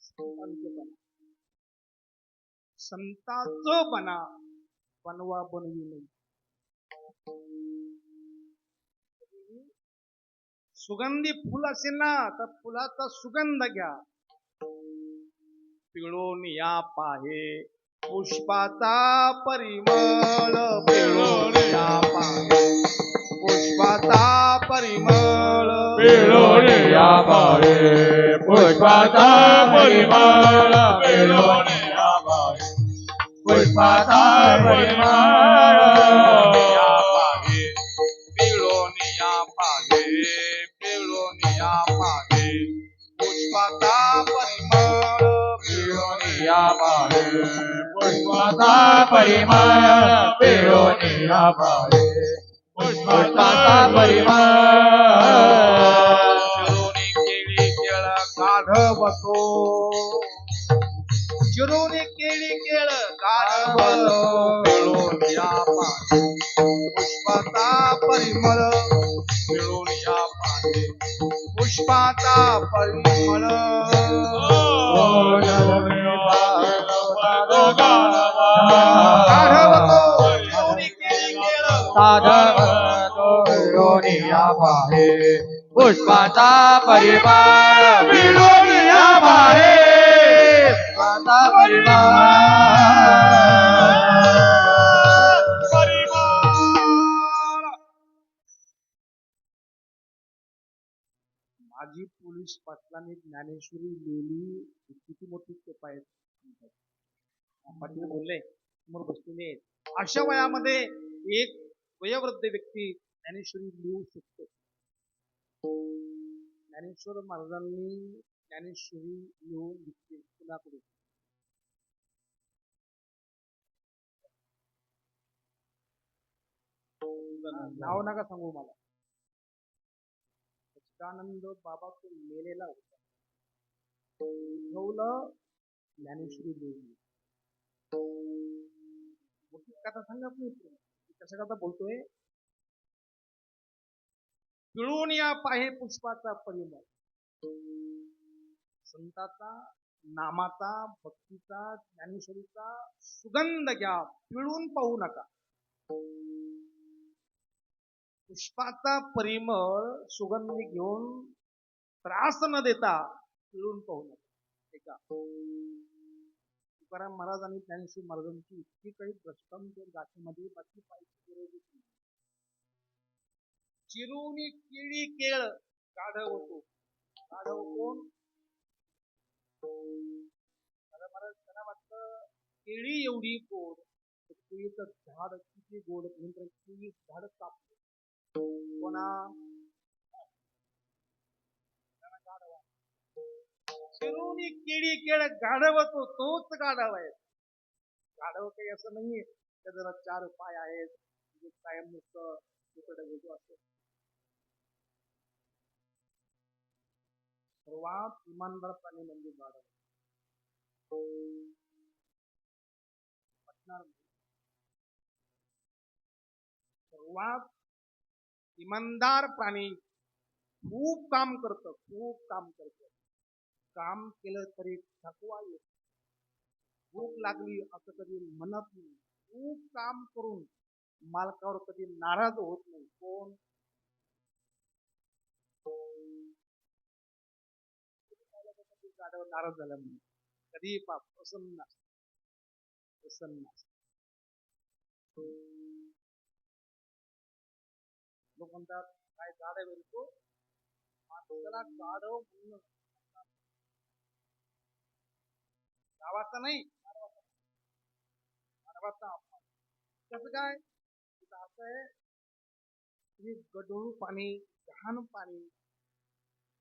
संतांचे बना, संतांचं बना, बनवा बनवी नाही. सुगंधी फुल असेल ना तर फुलाचा सुगंध घ्या. पिळून या पाहे पुष्पाचा परिमळ, पिळून या पाहे पुष्पाचा परिमळ, पिळून या पाहे पुष्पाचा परिमळ, पिळून या पाहे पुष्पाचा परिमळ. या पाहे पिळून या पाहे, पिळून या पाहे पुष्पाचा परिमळ, पिळून या पाहे पुष्पाचा परिमळ, पिळून या पाहे पुष्पाचा परिमळ. चिरोनी केळी केळ गाढवतो, चिरोनी केळी केळ गाढवतो, पिळून या पाहे पुष्पाचा परिमळ, पिळून या पाहे पुष्पाचा परिमळ. गाढवतो चिरोनी केळी केळ साधवतो पिळून या पाहे पुष्पाचा परिमळ, पिळून या पाहे पुष्पाचा माझी पोलीस पाटलांनी ज्ञानेश्वरी लिहिली, किती मोठी कृपा आहे. पाटील बोलले समोर बसलेले आहेत. अशा वयामध्ये एक वयोवृद्ध व्यक्ती ज्ञानेश्वरी लिहू शकतो. ज्ञानेश्वर महाराजांनी ज्ञानेश्वरी लिहून घेतली कुणाकडे? नाव नका सांगू मला. सच्चिदानंद बाबा तो मेलेला होता. उठवलं ज्ञानेश्वरी लिहून. मोठी कथा सांगत नाही. कशा कथा बोलतोय? पिळून या पाहे पुष्पाचा परिमळ. संताचा, नामाचा, भक्तीचा, ज्ञानेश्वरीचा सुगंध घ्या, पिळून पाहू नका. पुष्पाचा परिमळ सुगंधी घेऊन त्रास न देता पिळून पाहू नका. तुकाराम महाराज आणि ज्ञानेश्वर महाराजांची इतकी काही दृष्टांत गाठीमध्ये बाकी पाहिजे गरज नाही. चिरुनी केळी केळ गाढव होतो. गाढव कोण? महाराज त्यांना वाटतं केळी एवढी गोड, केळीचं झाड किती गोड, नंतर केळी झाड कापलं कोणा? चिरुनी केळी केळ गाढव होतो. तोच गाढव आहे. गाढव काही असं नाहीये त्या जरा चार पाय आहेत कायम नुसतं तिकडे वेगळं असं. सर्वात इमानदार प्राणी म्हणजे गाढव. सर्वात इमानदार प्राणी खूप काम करतं, खूप काम करतं. काम केलं तरी थकवा येत. भूक लागली असं कधी म्हणत नाही. खूप काम करून मालकावर कधी नाराज होत नाही. कोण? गाढव नाराज झाला म्हणून कधी प्रसन्न प्रसन्न. लोक म्हणतात काय गाढव येतो. माणसाला गाढव म्हणून गावाचा नाही, मानवाचा अपमान. कसं काय? असं आहे तुम्ही गढूळ पाणी, घाण पाणी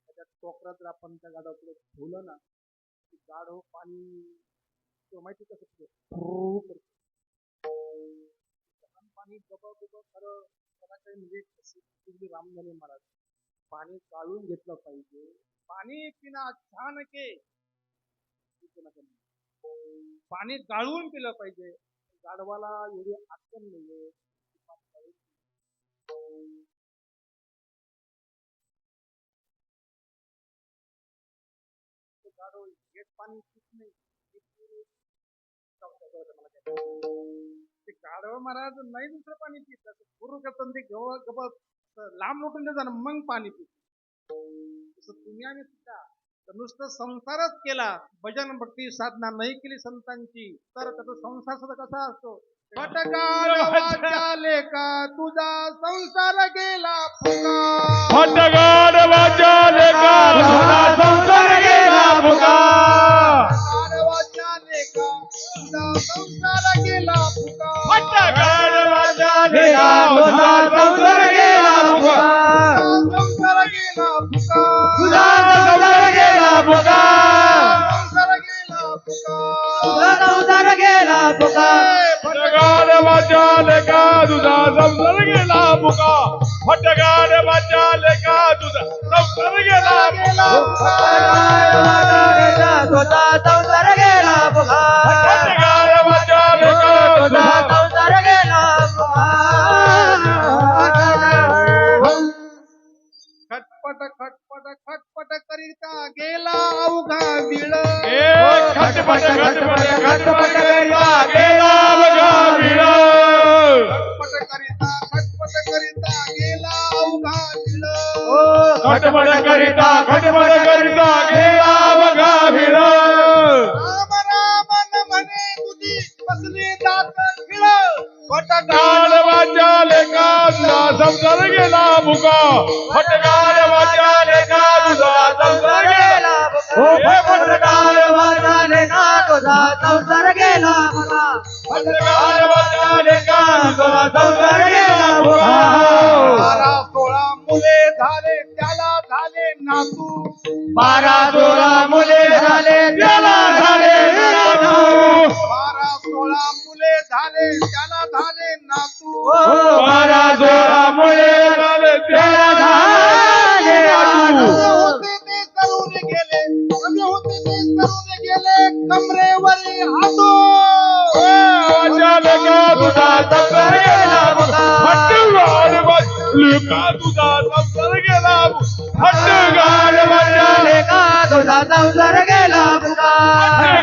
त्याच्या टोकरात जर आपण त्या गाढवाकडे ठेवलं ना, गाढव पाणी माहिती कसं घाण पाणी गब गब खरं त्याला काही म्हणजे रामधने महाराज पाणी गाळून घेतलं पाहिजे. पाणी पिना छान के पाणी गाळून पिलं पाहिजे. गाढवाला एवढी अडचण नाहीये. गाढव घेत पाणी पित नाही. गाढव महाराज नाही दुसरं पाणी पित पूर्ण करतात ते गवत लांब लोटून देतात मग पाणी पित. तसं तुम्ही आम्ही सुद्धा नुसतं संसारच केला, भजन भक्ती साधना नाही केली संतांची, तर त्याचा संसार सुद्धा कसा असतो? फटकाळ वाचाले का तुझा संसार गेला फुका. फटकाळ वाचाले का तुझा संसार गेला फुका. वाचाले का तुझा संसार गेला फुका. फटकाळ वाचाले का तुझा संसार गेला फुका. संसार गेला फुका. तुझा संसार गेला फुका. संसार गेला फुका. फटकाळ वाचाले का तुझा संसार गेला फुका. फटकाळ वाचाले का तुझा संसार गेला फुका. तुझा संसार गेला फुका. फटकाळ वाचाले का तुझा संसार गेला फुका. खटपट खटपट खटपट करिता गेला अवघा विळ. खटपट खटपट खटपट करिता गेला अवघा विळ. खटपट करिता गेला अवघा विळ. खटपट करिता गेला अवघा विळ. राम राम म्हणे तुझी बसली दात खिळ. फटकाळ वाचाले का तुझा संसार गेला फुका. फटकाळ वाचाले का तुझा संसार गेला फुका. फटकाळ वाचाले का तुझा संसार गेला फुका. गाड वाचाले का तुझा संसार गेला भुगा 12-16 मुले झाले त्याला झाले नातू 12-16 मुले झाले त्याला झाले नातू 12-16 मुले झाले त्याला झाले नातू 12-16 मुले झाले त्याला झाले नातू होते ते करून गेले कमी होते ते करून गेले कमरेवरी हातो वाचाले का तुझा संसार गेला भुगा हट्ट गाड वाचाले का तुझा संसार गेला हट्ट गाड वाचाले का तुझा संसार गेला भुगा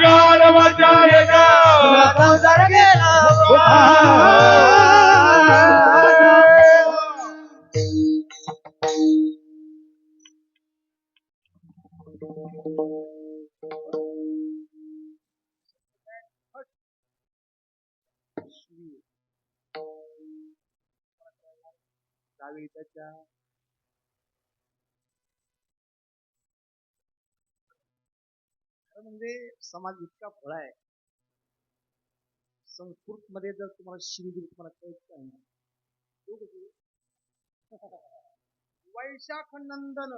गाड वाचाले का तुझा संसार गेला भुगा त्यावेळी त्याच्या म्हणजे समाज इतका फळा आहे संस्कृत मध्ये जर तुम्हाला शिवी दिली तुम्हाला कळत काय नाही वैशाख नंदन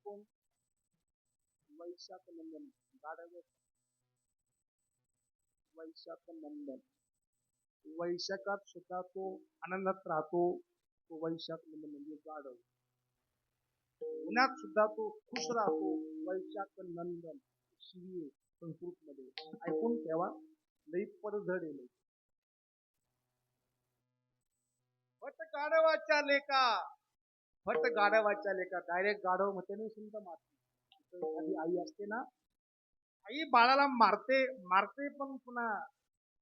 कोण वैशाख नंदन गाढव वैशाख नंदन वैशाखात सुद्धा तो आनंदात राहतो तो वैशाख नंदन म्हणजे गाढव उन्हात सुद्धा तो खुश राहतो वैशाख नंदन शिवी संस्कृत मध्ये ऐकून ठेवा लई पडझड येईल फट गाढवाच्या लेका फट गाढवाच्या लेका डायरेक्ट गाढव म्हणते नाही सुंदर मारते एखादी आई असते ना आई बाळाला मारते मारते पण पुन्हा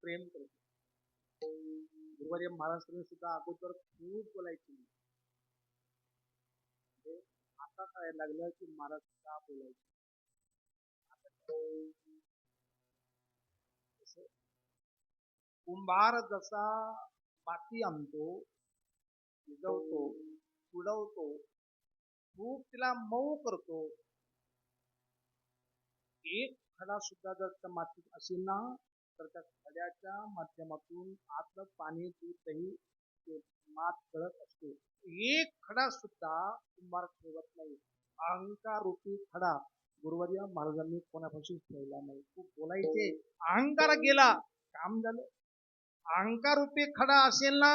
प्रेम करते गुरुवारी महाराष्ट्राने सुद्धा अगोदर खूप बोलायची आता काय लागलं की महाराज का बोलायचे कुंभार जसा माती आणतो शिजवतो उडवतो खूप तिला मऊ करतो एक खडा सुद्धा जर त्या मातीत असेल ना तर त्या खड्याच्या माध्यमातून आतलं पाणी दूध दही मात करत असतो एक खडा सुद्धा कुंभार ठेवत नाही अहंकार रूपी खडा गुरुवर्य महाराजांनी कोणापासून ठेवला नाही खूप बोलायचे अहंकार गेला काम झालं अहंकार रूपी खडा असेल ना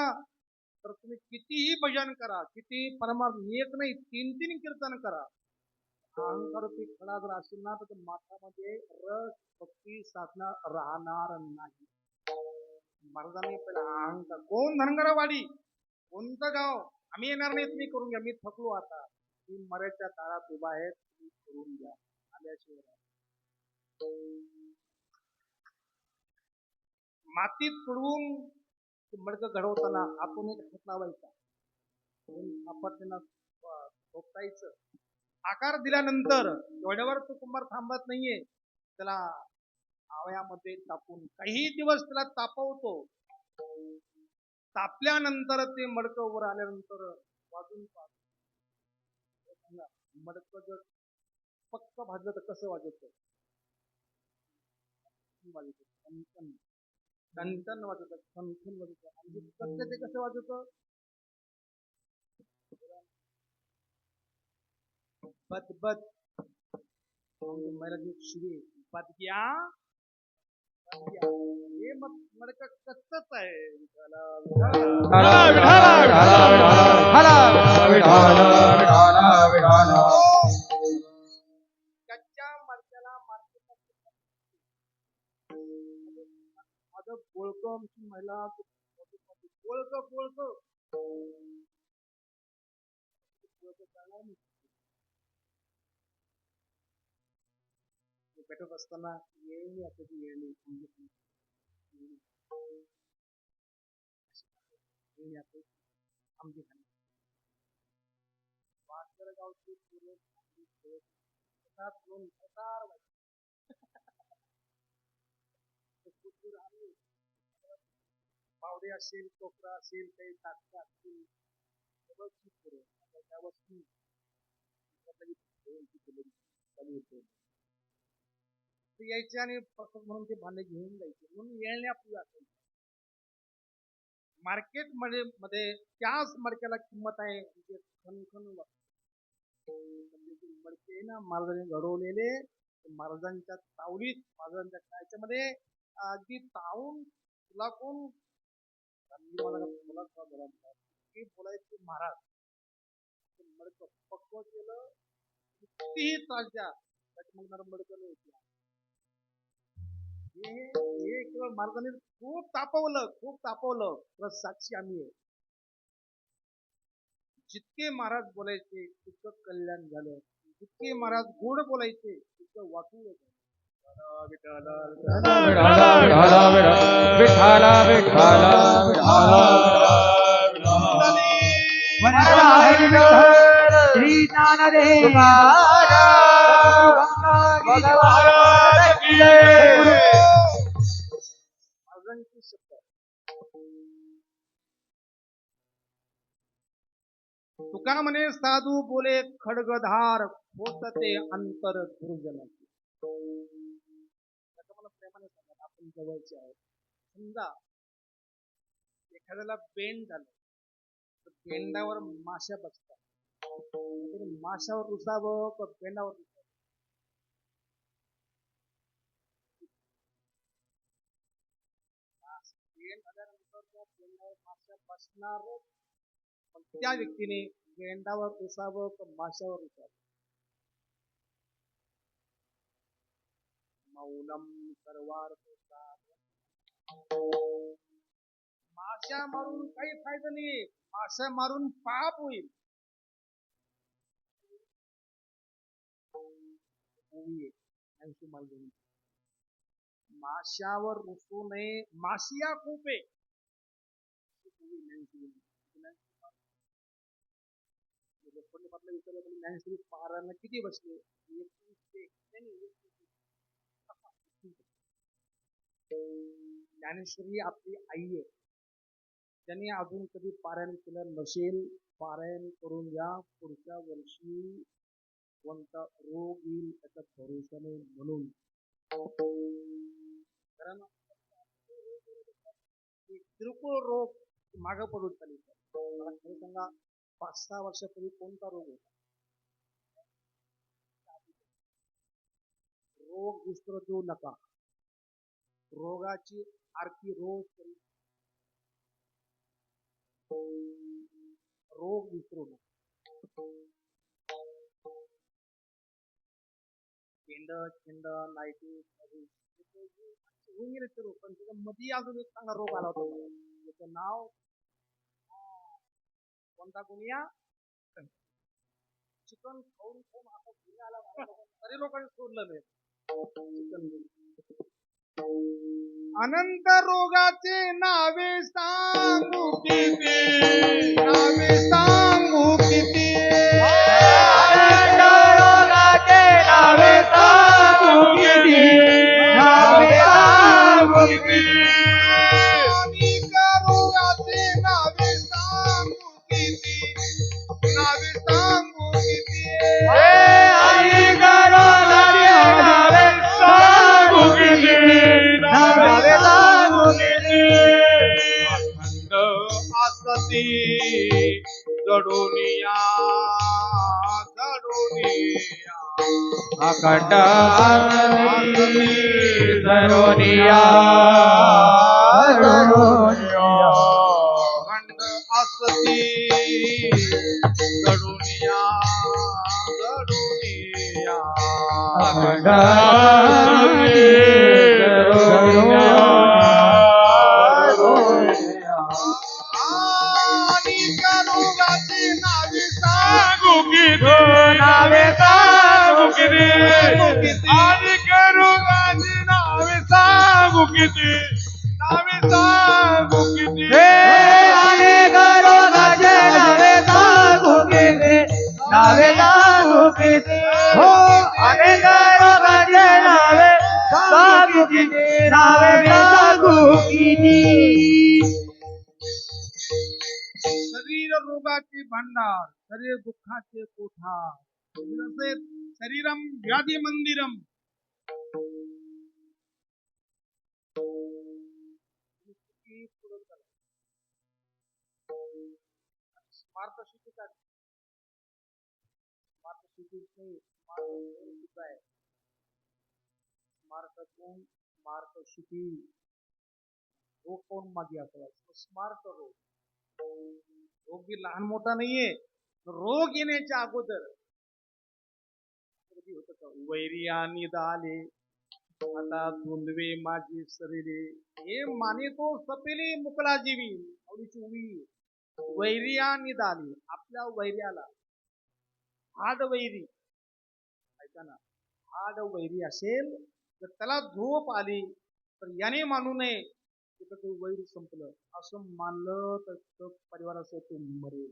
तर तुम्ही कितीही भजन करा किती परमार्थ एक नाही 3-3 कीर्तन करा अहंकार रूपी खडा जर असेल ना तर माथामध्ये रस भक्ती साधना राहणार नाही महाराजांनी पहिला अहंकार कोण धनगरवाडी कोणतं गाव आम्ही येणार नाही तुम्ही करून घ्या मी थकलो आता मी मऱ्याच्या दारात उभा आहे तुम्ही करून घ्या आल्याशिवाय मातीत तुडवून मडकं घडवताना आतून एक हात लावायचा आपत्तीला ठोकायचं आकार दिल्यानंतर एवढ्यावर तो कुंभार थांबत नाहीये त्याला आवयामध्ये तापून काही दिवस त्याला तापवतो तापल्यानंतर ते मडकं वर आल्यानंतर वाजून पाहतो मडकं जर पक्क भाजलं तर कसं वाजवत टनटन वाजवत खनखन वाजवत आणि ते कसं वाजवत बद मला शिवी बद गया हे मग मडक कच्चच आहे कच्च्या मडक्याला माझं बोळकं आमची महिला बोळकं चालणार नाही भेटत असताना येळणी असायची येळणी आमची गावची पावडे असेल कोकरा असेल काही टाकता असतील त्या वस्तू यायचे आणि म्हणून ते भांडे घेऊन जायचे म्हणून येळण्या पूजा असायची मार्केट मध्ये त्याच मडक्याला किंमत आहे म्हणजे खणखण मडके ना महाराजांनी घडवलेले महाराजांच्या तावलीत महाराजांच्या कायच्यामध्ये अगदी तावून तुला कोण बोलायचे महाराज मडक पक्व केलं कितीही त्रास द्या मग मडकं नाही हे केवळ महाराजांनी खूप तापवलं प्लस साक्षी आम्ही आहे. जितके महाराज बोलायचे तितकं कल्याण झालं, जितके महाराज गोड बोलायचे तितकं वाटून विठ्ठल श्री ज्ञानदेव तुका म्हणे साधू बोले खडगधार होत ते अंतर गुरुजनाचे. मला प्रेमाने सांगा आपण जवळचे आहोत. समजा एखाद्याला बेंड झालं तर बेंडावर माश्या बसतात, माशावर रुसावं तर बेंडावर रुसावं. बेंड झाल्यानंतर त्या बेंडावर माश्या बसणार, पण त्या व्यक्तीने बेंडावर रुसावं तर माशावर रुसावं. मौनम सर्वार्थ माश्या मारून काही फायदा नाही, माश्या मारून पाप होईल. माश्यावर रुसू नये, माशिया खूप आहे. पारायण किती बसले? ज्ञानेश्वरी आपली आई आहे, त्यांनी अजून कधी पारायण केलं नसेल, पारायण करून घ्या. पुढच्या वर्षी कोणता रोग येईल त्याचा भरोसा नाही म्हणून. कारण किरकोळ रोग मागं पडून चालेल. मला खरं सांगा 5-6 वर्षापूर्वी कोणता रोग होता? रोग विसरू देऊ नका. रोगाची आरती रोज करी. रोग विसरू नका. केंड नाईटी होऊन गेले ते रोग, पण त्याच्या मध्ये अजून एक चांगला रोग आला होता. त्याचं नाव कोणता? गुनिया. चिकन खाऊन खाऊन आता गुन्हा आला तरी लोकांनी सोडलं नाही. अनंत रोगाचे नावे सांगू किती, नावे सांगू किती. अनंत रोगाचे नावे सांगू किती, नावे सांगू किती. अनेक रोगाचे नावे सांगू किती, नावे सांगू किती. अनेक रोगाचे नावे सांगू किती, नावे सांगू किती. अखंड आसती जडोनिया जडोनिया, अखंड आरती जडोनिया जडोनिया. अखंड आसती जडोनिया जडोनिया, अखंड आरती जडोनिया जडोनिया. अनेक रोगाची नावे सांगू किती, नावे सांगू किती, अनेक रोगाची नावे सांगू किती, नावे सांगू किती. अनेक रोगाचे नावे सांगू किती, नावे सांगू किती. हो अनेक रोगाचे नावे सांगू किती, नावे सांगू किती. शरीर रोगाचे भांडार, शरीर दुःखाचे कोठार. जसे शरीरम व्याधी मंदिरम. स्मार्ट सिटी का स्मार्ट सिटी नाही स्मार्ट आहे स्मार्ट सिटी रोग कोण मागे असला स्मार्ट रोग बी लहान मोठा नाहीये रोग येण्याच्या अगोदर कधी होत का वैरी आणि दाले आता धुंदवे माझी शरीरे हे माने तो सपेले मुकला जीवी आवडीची उवी वैरिया निदाली आपल्या वैर्याला हाड वैरी ऐका ना हाड वैरी असेल तर त्याला झोप आली तर याने मानू नये की ते वैर संपलं असं मानलं तर परिवाराचं ते मरेल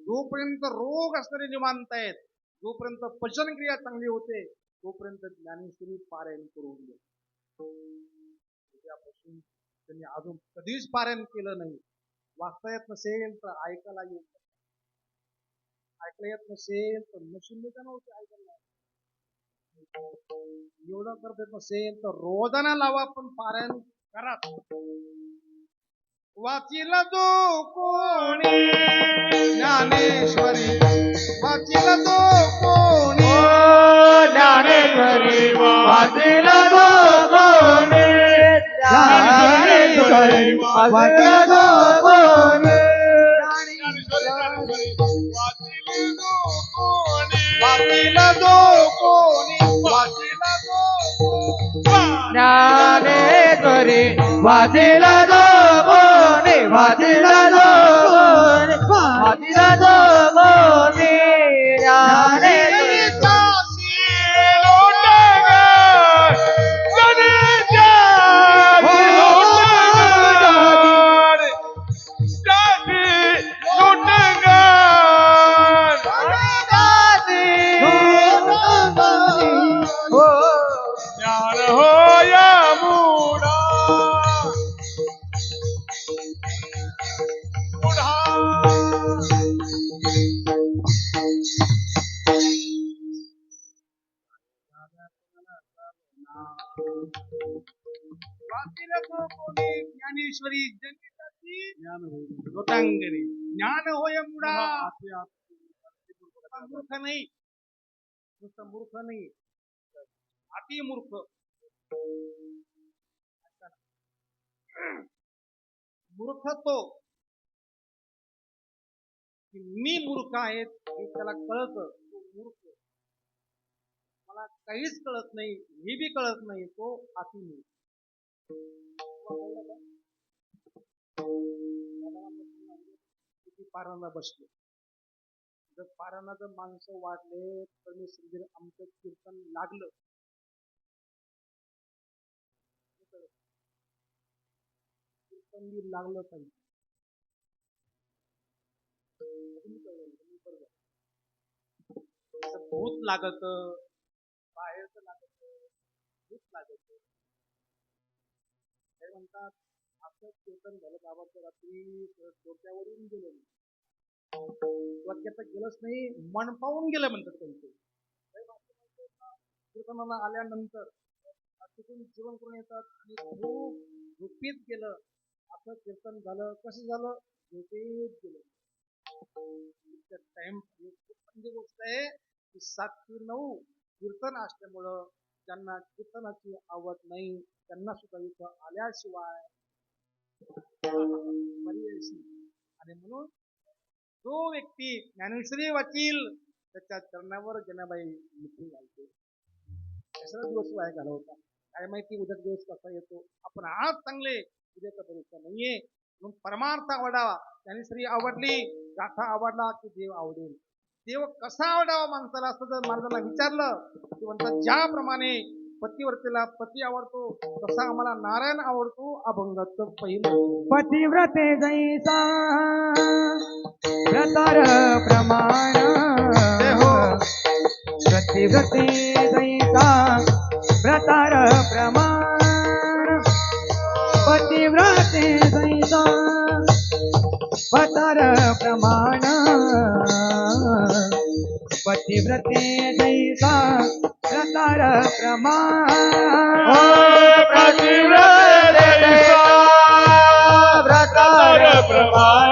जोपर्यंत रोग असणारे निवांत आहेत जोपर्यंत पचनक्रिया चांगली होते तोपर्यंत ज्ञानेश्वरी पारायण करून घ्या उद्यापासून त्यांनी अजून कधीच पारायण केलं नाही वाचता येत नसेल तर ऐकायला येऊ ऐकलं येत नसेल तर मशीन नव्हते ऐकायला एवढं करता येत नसेल तर रोजाना लावा पण पारायण करा वाचिला तो कोणी ज्ञानेश्वरी वाचिला तो कोणी ज्ञानेश्वरी वाचिला तो कोणी ज्ञानेश्वरी वाचिला तो कोणी वाचिला तो कोणी वाचिला तो ज्ञानेश्वरी वाचिला तो कोणी वाचिला तो कोणी वाचिला तो कोणी ज्ञानेश्वरी ज्ञानेश्वरी जनिताची लोटांगणी ज्ञान होय मुडा मूर्ख नाही नुसतं मूर्ख नाही अति मूर्ख मूर्ख तो मी मूर्ख आहे हे त्याला कळत तो मूर्ख मला काहीच कळत नाही हे बी कळत नाही तो अति मूर्ख किती पारांना बसले जर पारांना जर माणसं वाढले तर मी समजेल आमचं कीर्तन लागलं कीर्तन बी लागलं पाहिजे भूत लागत बाहेरच लागत भूत लागत हे म्हणतात असं कीर्तन झालं बाबाच्या रात्री डोक्यावरून गेलं डोक्यात गेलंच नाही मन पाहून गेलं म्हणतात त्यांचे कीर्तनाला आल्यानंतर तिथून जेवण करून येतात खूप झोपेत गेलं असं कीर्तन झालं कसं झालं झोपेत गेलं टाइम म्हणजे गोष्ट आहे की 7 ते 9 कीर्तन असल्यामुळं ज्यांना कीर्तनाची आवड नाही त्यांना सुद्धा इथं आल्याशिवाय आणि म्हणून जो व्यक्ती ज्ञानेश्वरी वाचील त्याच्या चरणावर जनाबाई मिठी घालते दुसरा दिवस वाया घालवता काय माहिती उद्या दिवस कसा येतो आपण आज चांगले उद्याचा भरोसा नाहीये म्हणून परमार्थ आवडावा ज्ञानेश्वरी आवडली गाथा आवडला की देव आवडेल देव कसा आवडावा माणसाला असं जर माणसाला विचारलं की म्हणतात ज्याप्रमाणे पतिव्रतेला पती आवडतो तसा आम्हाला नारायण आवडतो अभंगाचं पहिलं पतिव्रते जैसा व्रतार प्रमाण पतिव्रते जैसा व्रतार प्रमाण पतिव्रते जैसा व्रतार प्रमाण पतिव्रते जैसा व्रतार प्रमाण पतिव्रते जैसा व्रतार प्रमाण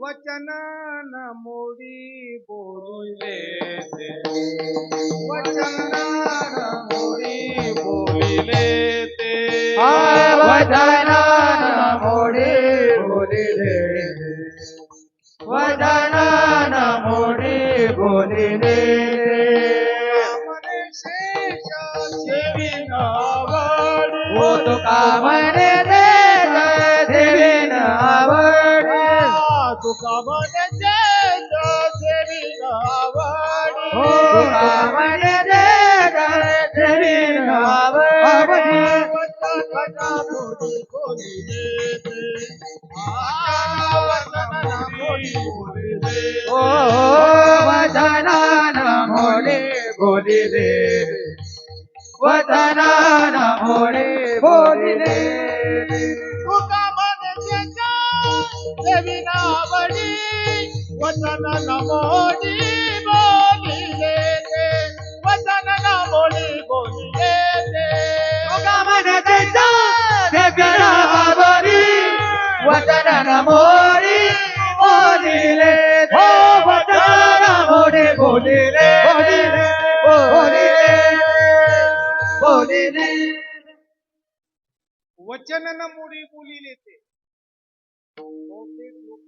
वचन न मोडी बोलिले ते वचन न मोडी बोलिले ते वचन मोडी बोलिले वचन मोडी बोलिले मने शेष सेवी नावडी ओ तुका म्हणे देश देवीन आवडी तुका मने शेष सेवी नावडी ओ तुका म्हणे देश देवीन आवडी ओ वचन मोडी बोलिले वचन मोडी बोलिले तुका मने देवी नावडी वचन नमोडी बोलिले ते वचन नमोडी बोलिले ते तुका म्हणे देश देवीन आवडी वचन मोडी बोलिले ओ वचन मोडी बोलिले बोलिले बोलिले वचन न मोडी बोलिले ते बहुतेक लोक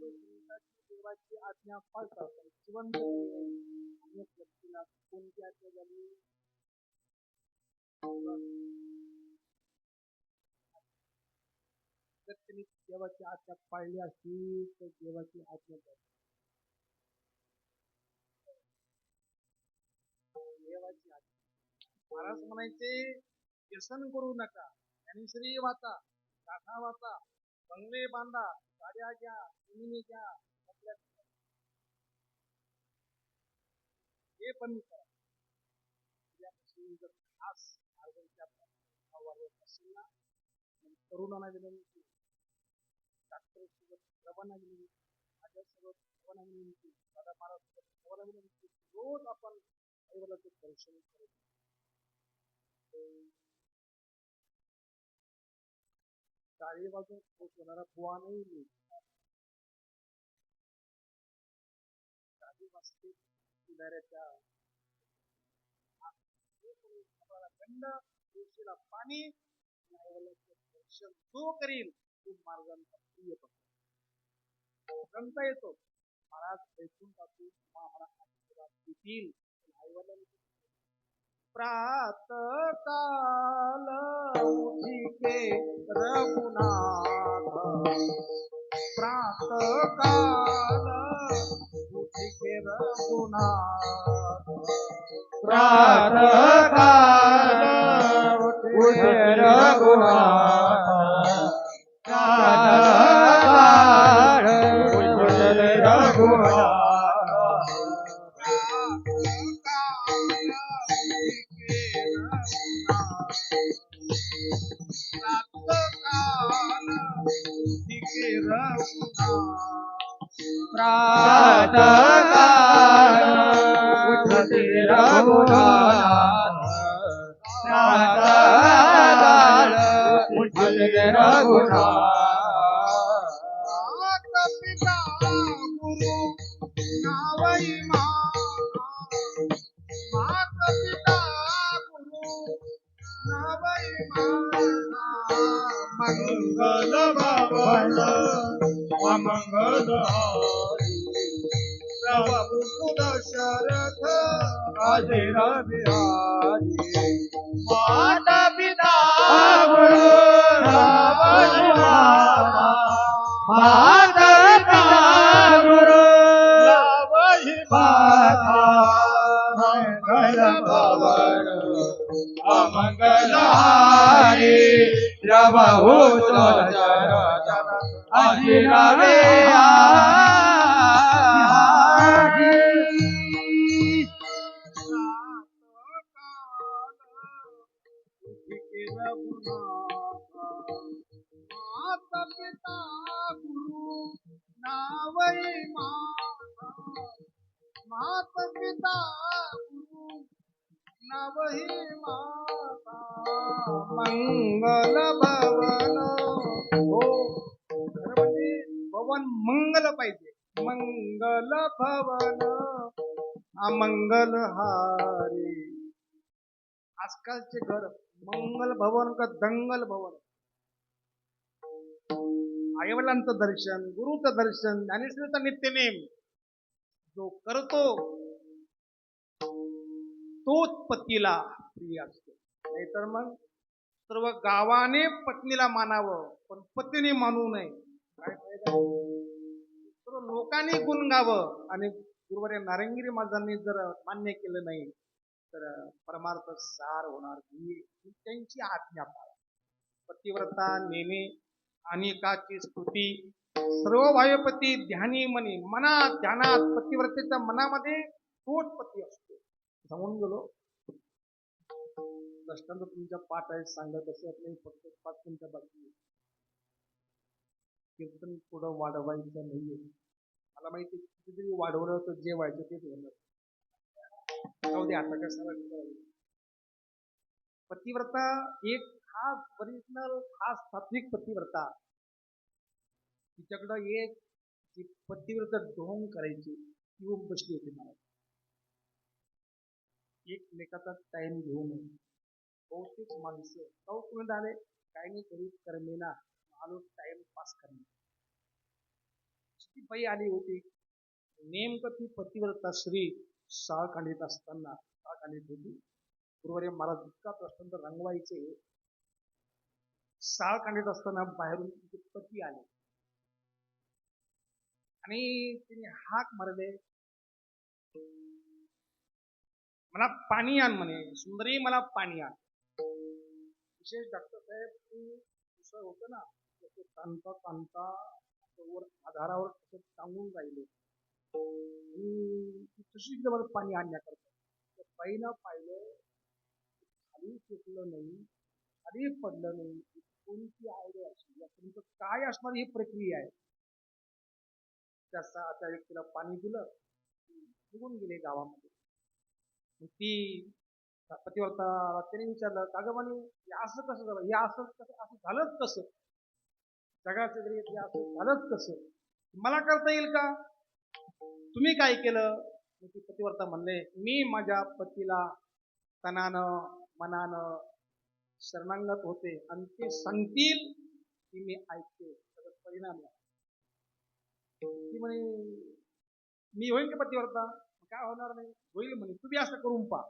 देवाची आज्ञा पाळतात पण जिवंत अनेक व्यक्तीला कोणती आज्ञा झाली जर त्यांनी देवाची आज्ञा पाळली असती तर देवाची आज्ञा झाली देवाची आज्ञा महाराज म्हणायचे व्यसन करू नका ज्ञानेश्वरी वाचा गाथा वाचा बंगले बांधा गाड्या घ्या जमिनी घ्या आपल्या हे पण करा तुझ्यापासून जर खास मार्गांच्या वाढवत असेल ना मग तरुणांना विनंती डॉक्टर सोबत सर्वांना विनंती माझ्यासोबत सर्वांना विनंती दादा महाराज सोबत सर्वांना विनंती रोज आपण आईवडिलांचे दर्शन करू टाळी वाजून खुश होणारा बुवा नाही मी टाळी वाजते किनाऱ्याच्या थंड तुळशीला पाणी दर्शन जो करील तो मार्गांचा प्रिय ग्रंथ येतो महाराज ऐकून टाकू आम्हाला आशीर्वाद देतील आईवडिलांनी प्रात काल उठिके रघुनाथ प्रात काल उठिके रघुनाथ प्रात काल उठे रघुनाथ प्रात काल उठे रघुनाथ प्रात काल उठते रघुनाथ प्रात काल उठते रघुनाथ पिता गुरु नावई मात पिता गुरु नावई मंगल भवन अमंगल प्रभु दशरथ अजिर बिहारी माता पिता गुरु नावई माता पिता गुरु नावई माता मंगल भवन अमंगलहारी प्रभु दशरथ अजिर बिहारी माता पिता गुरु नावई माता पिता गुरु नावई माता मंगल भवन हो खरं म्हणजे भवन मंगल पाहिजे मंगल भवन अमंगल हारी. आजकालचे घर मंगल भवन का दंगल भवन. आईवडिलांचं दर्शन, गुरुचं दर्शन, ज्ञानेश्वरीचा नित्यनेम जो करतो तोच पतीला प्रिय असतो. नाहीतर मग सर्व गावाने पत्नीला मानावं पण पतीने मानू नये. काय फायदा? सर्व लोकांनी गुण गावं आणि गुरुवारी नारंगिरी महाराजांनी जर मान्य केलं नाही तर परमार्थ सार होणार नाही. त्यांची आज्ञा पाळा. पतिव्रता नेणे अनेकाची स्तुती सर्व वायुपती ध्यानी मनी. मनात ध्यानात पतिव्रतेच्या मनामध्ये तोच पती असतो. सांगून गेलो. दृष्टांत तुमच्या पाठ आहे सांगत असत नाही. फक्त 5 मिनिटं बाकी. कीर्तन पुढं वाढवायचं नाहीये. मला माहिती कितीतरी वाढवलं तर जे व्हायचं तेच होणार. जाऊ दे आता कशाला. पतिव्रता एक खास ओरिजिनल खास सात्विक पतिव्रता. तिच्याकडं एक जी पतिव्रता ढोंग करायची ती येऊन बसली होती. मला एकमेकाचा टाइम घेऊन बहुतेक माणसं कौतुक आले काय नाही करीत करमेना आलो टाइम पास करणे. ती बाई आली होती. नेमकं ती पतिव्रता श्री साळखांडीत असताना साळखांडीत होती. गुरुवारी मला इतका प्रश्न रंगवायचे. साळखांडीत असताना बाहेरून तिचे पती आले आणि तिने हाक मारले, मला पाणी आण म्हणे. सुंदरी मला पाणी आण. विशेष डॉक्टर साहेब दुसरं होतं ना तसं तांता तांता आधारावर तसं सांगून राहिले. तशी मला पाणी आणण्याकरता बाईनं पाहिलं खाली सुटलं नाही, खाली पडलं नाही. कोणती आयडिया असेल तुमचं काय असणार ही प्रक्रिया आहे. त्या व्यक्तीला पाणी दिलं, निघून गेले गावामध्ये. ती पतिव्रता त्याने विचारलं का ग म्हणे असं कसं झालं, हे असं कसं असं झालंच कसं, जगाच्या घरी असं झालंच कसं, मला करता येईल का, तुम्ही काय केलं. ती पतिव्रता म्हणले मी माझ्या पतीला तनानं मनानं शरणांगत होते आणि ते सांगतील की मी ऐकते. त्याचा परिणाम आहे. ती म्हणे मी होईन की पतिव्रता, काय होणार नाही, होईल म्हणे, तुम्ही असं करून पहा.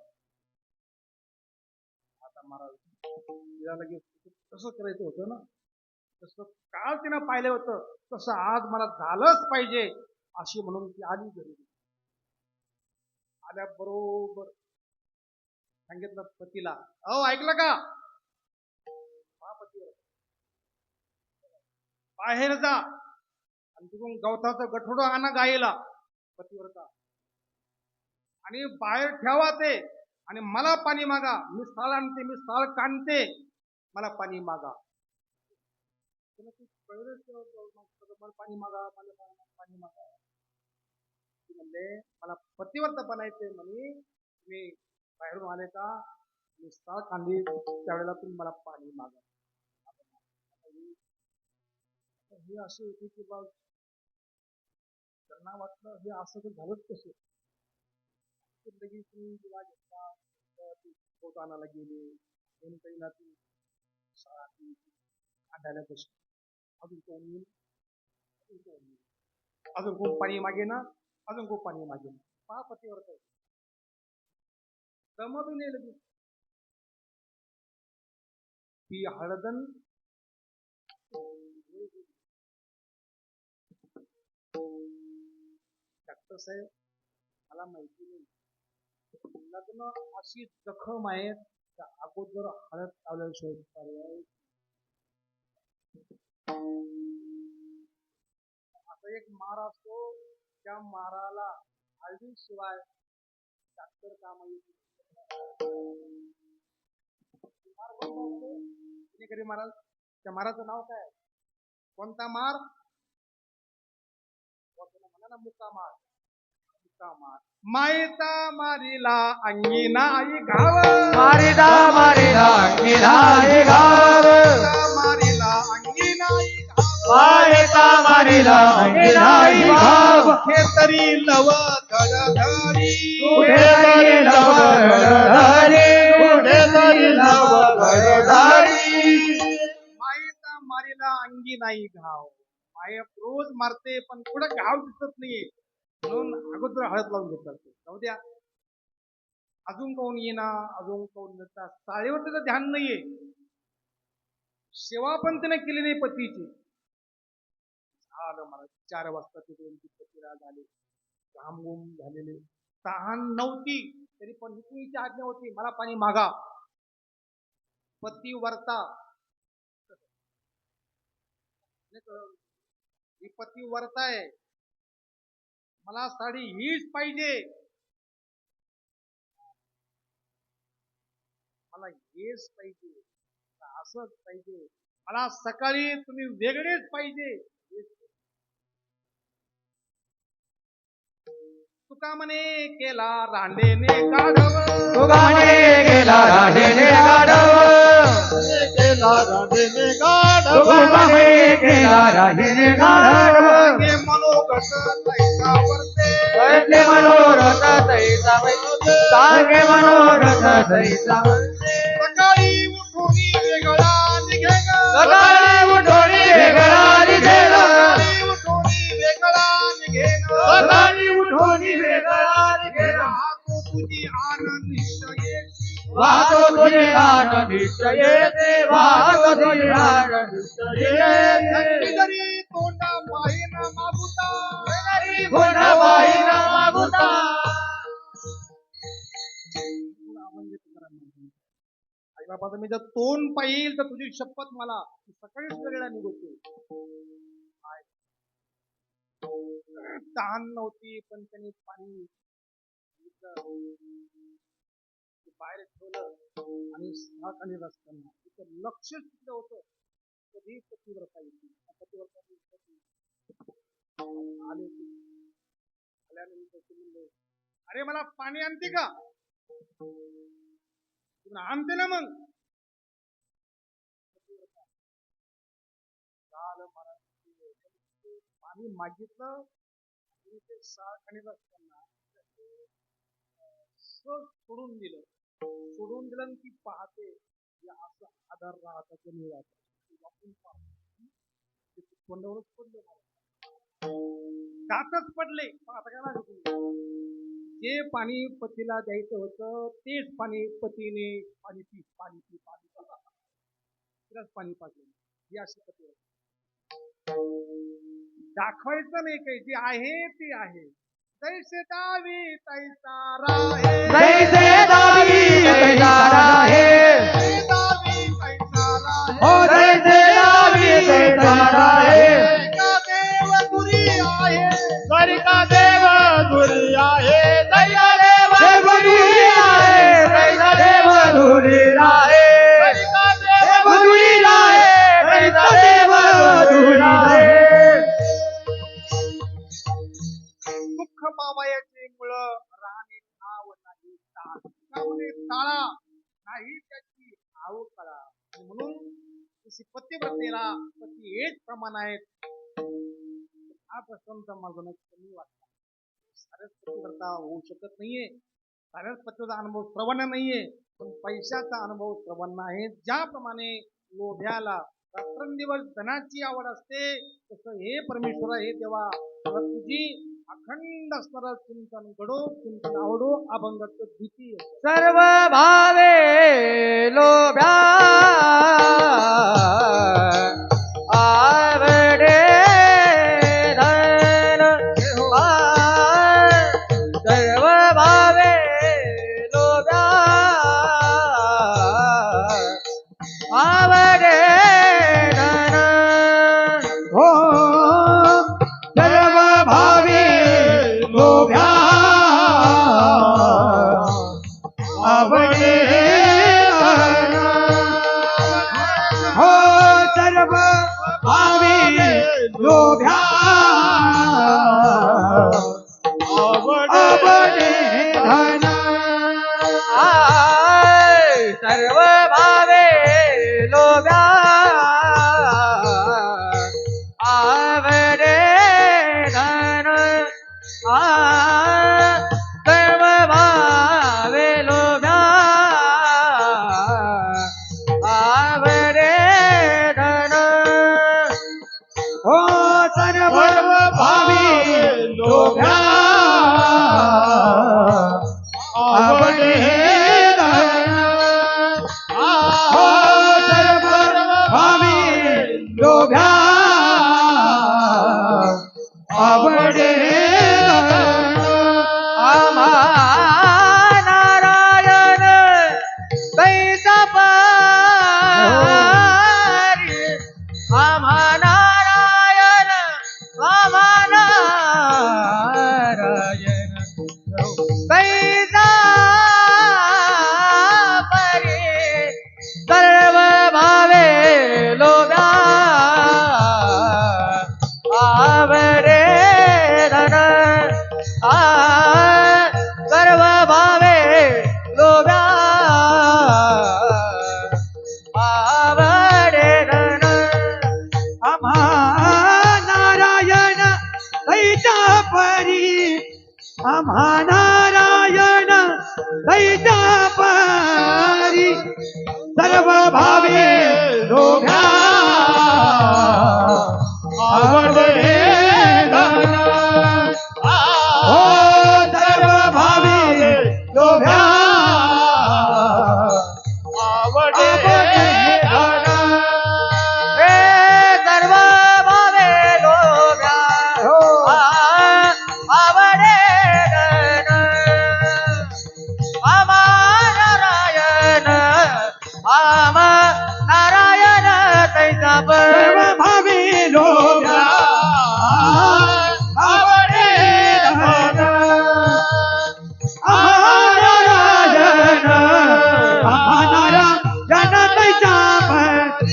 आता महाराज तिला लगेच कसं करायचं होतं ना, तसं काल तिनं पाहिलं होतं तसं आज मला झालंच पाहिजे अशी म्हणून ती आली घरी. आल्याबरोबर सांगितलं पतीला, अहो ऐकलं का, बाहेर जा आणि तिकडून गवताचं गठोडं आणा गायला पतिव्रता आणि बाहेर ठेवा ते आणि मला पाणी मागा. मी साळ आणते, मी साळ काढते, मला पाणी मागा. पाणी मागा, मला पाणी मागा. म्हणले मला पतिव्रता बनायचंय म्हणे, तुम्ही बाहेरून आले का, मी साळ काढली त्यावेळेला तुम्ही मला पाणी मागा. हे असे होते की बा त्यांना वाटलं हे असं तर झालंच कसं. लगेच तिला घेतला, आणायला गेले, कोणतरी ती शाळा काढायला बसली. अजून कोण येईल, अजून कोण पाणी मागे ना, अजून कोण पाणी मागे ना. पहा पतिव्रता दम बी नाही लगेच. ती हळदन डॉक्टर साहेब मला माहिती नाही, लग्न अशी जखम आहे त्या अगोदर हळद लावल्याशिवाय पर्याय. असा एक मार असतो, त्या माराला हळदीशिवाय डॉक्टर काम येत. महाराज त्या माराचं नाव काय, कोणता मार, म्हणा ना मुका मार. मायता मारिला अंगी नाही घाव, मारिदा मारिदा अंगी नाही घाव, मारिला अंगी नाही घाव, मारिदा मायेचा मारिला अंगी नाही भाव हे तरी लव घडघडी कुठेतरी लव घडघडी कुठेतरी लव घडघडी मायेचा मारीला अंगी नाही घाव माय रोज मारते पण कुठं घाव दिसत नाहीये म्हणून अगोदर हळद लावून घेतलं जाऊ द्या अजून कोण येणार अजून कोण येतात साडेवर त्याचं ध्यान नाहीये सेवा पण त्याने केली नाही पतीची झालं मला 4 वाजता तिथून पतीला झाले घामघूम झालेले तहान नव्हती तरी पण हुकुमीची आज्ञा होती मला पाणी मागा पती वरता ही पती वरताय मला साडी हीच पाहिजे मला हेच पाहिजे असंच पाहिजे मला सकाळी तुम्ही वेगळेच पाहिजे तुका म्हणे केला रांडेने गाढव तुगाने गेला राधेने गाढव केला राधेने गाढव तुगाने गेला राधेने गाढव हे मनोगत तैसा वर्ते कैसे मनोरथ तैसा वैसे सांगे मनोरथ तैसा वैसे सकाळी उठून वेगळा निघेल सकाळी उठून वेगळा निघेल सकाळी उठून वेगळा निघेल सकाळी उठून वेगळा निघेल राहतो तुझी आनंदिष्ट येती वाहतो तुझे आनंदिष्ट येते वाहतो तुझे आनंदिष्ट येते जरी तोंडा पाहिन मागुता गुणा बाईना मागुता आई बाबा मी जर तोंड पाहिल तर तुझी शपथ मला सकाळीच वेगळा निघतो तहान नव्हती पण त्यांनी पाणी बाहेर ठेवलं आणि खाली रस्त्यांना तिथं लक्ष तिथं होतं कधी पतीवर पाहिजे पतीवर आले आल्यानंतर ते म्हणले अरे मला पाणी आणते का आणते ना मग पाणी मागितलं आणि ते खाली असताना सोडून दिलं आणि ती पाहते असं आधार राहता कमी राहतात तोंडावरच पडले दातच पडले पण आता काय लागत जे पाणी पतीला द्यायचं होतं तेच पाणी पतीने पाणी तिलाच पाणी पाजलं ही अशी पती दाखवायचं नाही काही जे आहे ते आहे तैसे दावी तैसा राहे जैसे दावी तैसा राहे दावी तैसा राहे हो जैसे दावी तैसा राहे देव गुरी आहे घरी का देव दुरी आहे दैया देव धुरी आहे दैसा देव धुरी आहे घरी का देव देव धुरी आहे दैसा देव धुरी आहे दुःख पावायचे मुळं राहणे ठाव नाही ताळा नाही त्याची आव कळा म्हणून जशी पतिव्रतेला पती एक प्रमाण आहेत हा प्रसंग माझं कमी वाटतं साऱ्याच पतिव्रता होऊ शकत नाहीये साऱ्याच पतीचा अनुभव श्रवण नाहीये पण पैशाचा अनुभव श्रवण आहे ज्याप्रमाणे लोभ्याला रात्रंदिवस धनाची आवड असते तसं हे परमेश्वरा हे देवा तुझी अखंड असणारं चिंतन घडो चिंतन आवडो अभंगाच द्वितीय सर्व भावे लोभ्या आवडे धन सर्व भावे लोभ्या आवडे धन हो सर्व भावे लोभ्या आवडे धन हो सर्व भावे लोभ्या आवडे धन सर्व भावे लोभ्या आवडे हो सर्व भावी लोभ्या आवडे धन हो सर्व भावी लोभ्या आवडे धन आम्हा नारायण कैसा पारी आम्हा नारायण कैसा परी सर्व भावे लोभ्या आवडे धन सर्व भावे लोभ्या आवडे धन आम्हा नारायण कैसा परी आम्हा नारायण कैसा परी सर्व भावे लोभ्या आवडे धन हो सर्व भावे लोभ्या आवडे धन हे सर्व भावे लोभ्या आवडे धन आम्हा नारायण कैसा सर्व भावे लोभ्या आवडे धन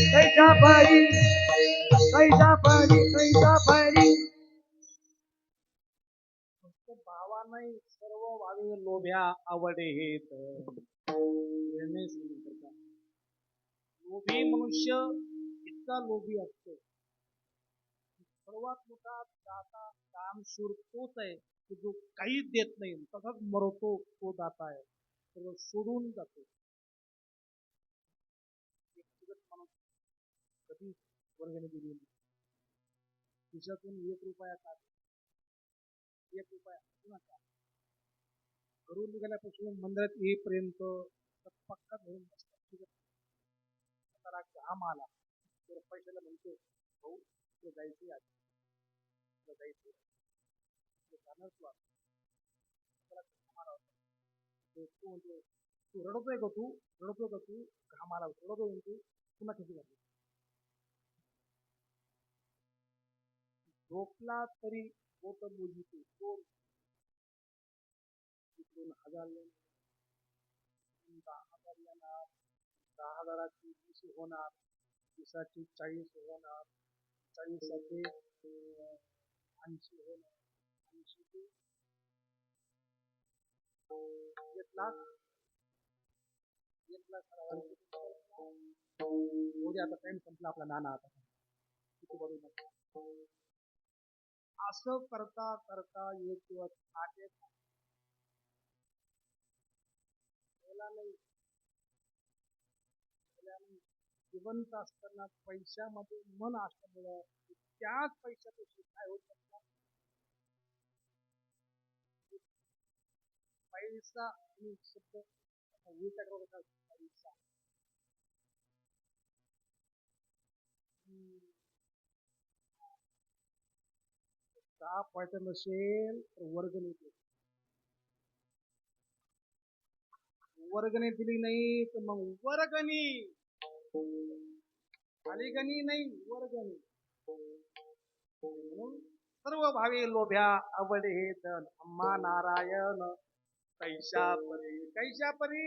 कैसा परी भावा नाही सर्व भावे लोभ्या आवडे हेत लोभी मनुष्य इतका लोभी असतो सर्वात मोठा दाता दानशूर तोच आहे की जो काहीच देत नाही तसाच मरतो तो दाता आहे सर्व सोडून जातो व्यक्तिगत माणूस कधी वर्गणी दिली नाही खिशातून 1 रुपया टाक 1 रुपया नका घरून निघाल्यापासून मंदिरात येईपर्यंत पक्का धरून त्याला घाम आला तर पैशाला म्हणतो भाऊ तुला जायचं आधी तुला जायचं जाणार तू तू रडतोय का तू घामाला रडतोय तू पुन्हा किती घातली झोपला तरी बोट मोजितो कोण 2000 10,000 येणार 10,000ची 20 होणार 20ची 40 होणार 40साठी 80 होणार 80 ते 1 लाख उद्या आता टाइम संपला आपला नाना आता किती बरोबर असं करता करता एक दिवस आटे जिवंत असताना पैशामध्ये मन असल्यामुळं त्याच पैशापेक्षा काय होत असतात पैसा आणि शब्द पैसा पैसा नसेल तर वर्गणी वर्गणी दिली नाही तर मग वर्गणी खालीगणी नाही वर्गणी म्हणून सर्व भावे लोभ्या आवडे हे धन अम्मा नारायण कैसा परी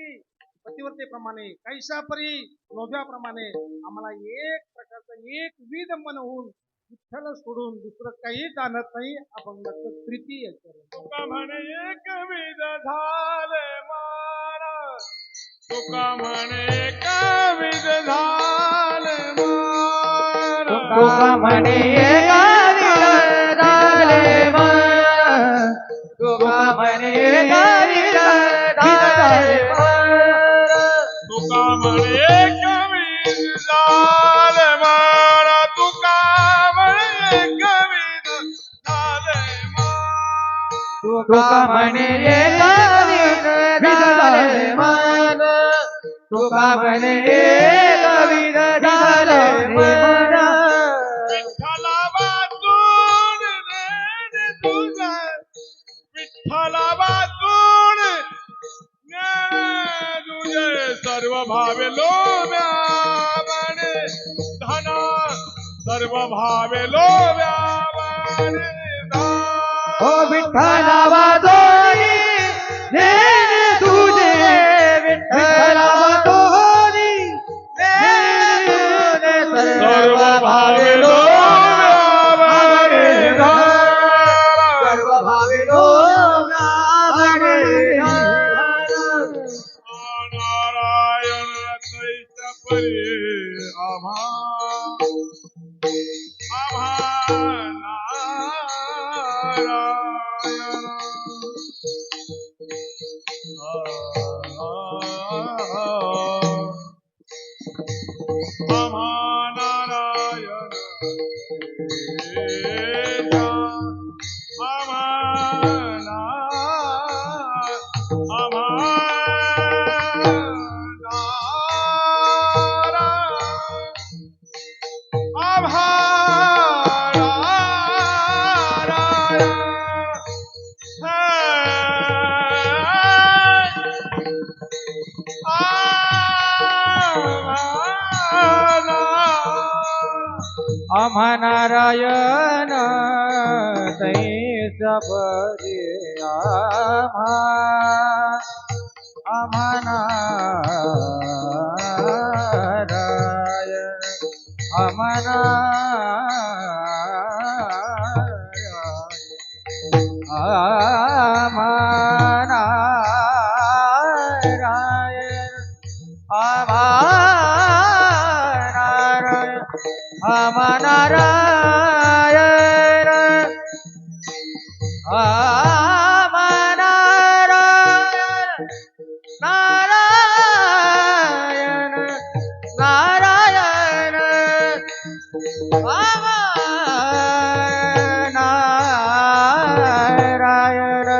पतिव्रतेप्रमाणे कैसा परी लोभ्याप्रमाणे आम्हाला एक प्रकारचं एक विध मन होऊन विठ्ठल सोडून दुसरं काही जाणत नाही अभंग तृतीय तुका म्हणे एक विध झाले मारा तुका म्हणे एक विध झाले मारा तुका म्हणे एक विध झाले मारा तुका म्हणे एक विध झाले मारा तुका म्हणे एक विध झाले मारा तुका म्हणे तुका म्हणे एक विध झाले मन तुका म्हणे एक विध झाले मन विठ्ठला वाचून ज्ञान तुझं विठ्ठला वाचून ज्ञान तुझे सर्व भावे लोभ्या म्हणे धना सर्व भावे लोभ्या म्हणे ओ विठ्ठला वाचोनी नेन तुझे विठ्ठला वाचोनी नेन तुझे सर्व भावे लोभ्या म्हणे सर्व भावे लोभ्या म्हणे नारायण तैस परी आम्हा आम्हा नारायण तैस परी आम्हा नारायण आम्हा नारायण आम्हा नारायण आम्हा आम्हा नारायण आम्हा नारायण नारायण नारायण आम्हा नारायण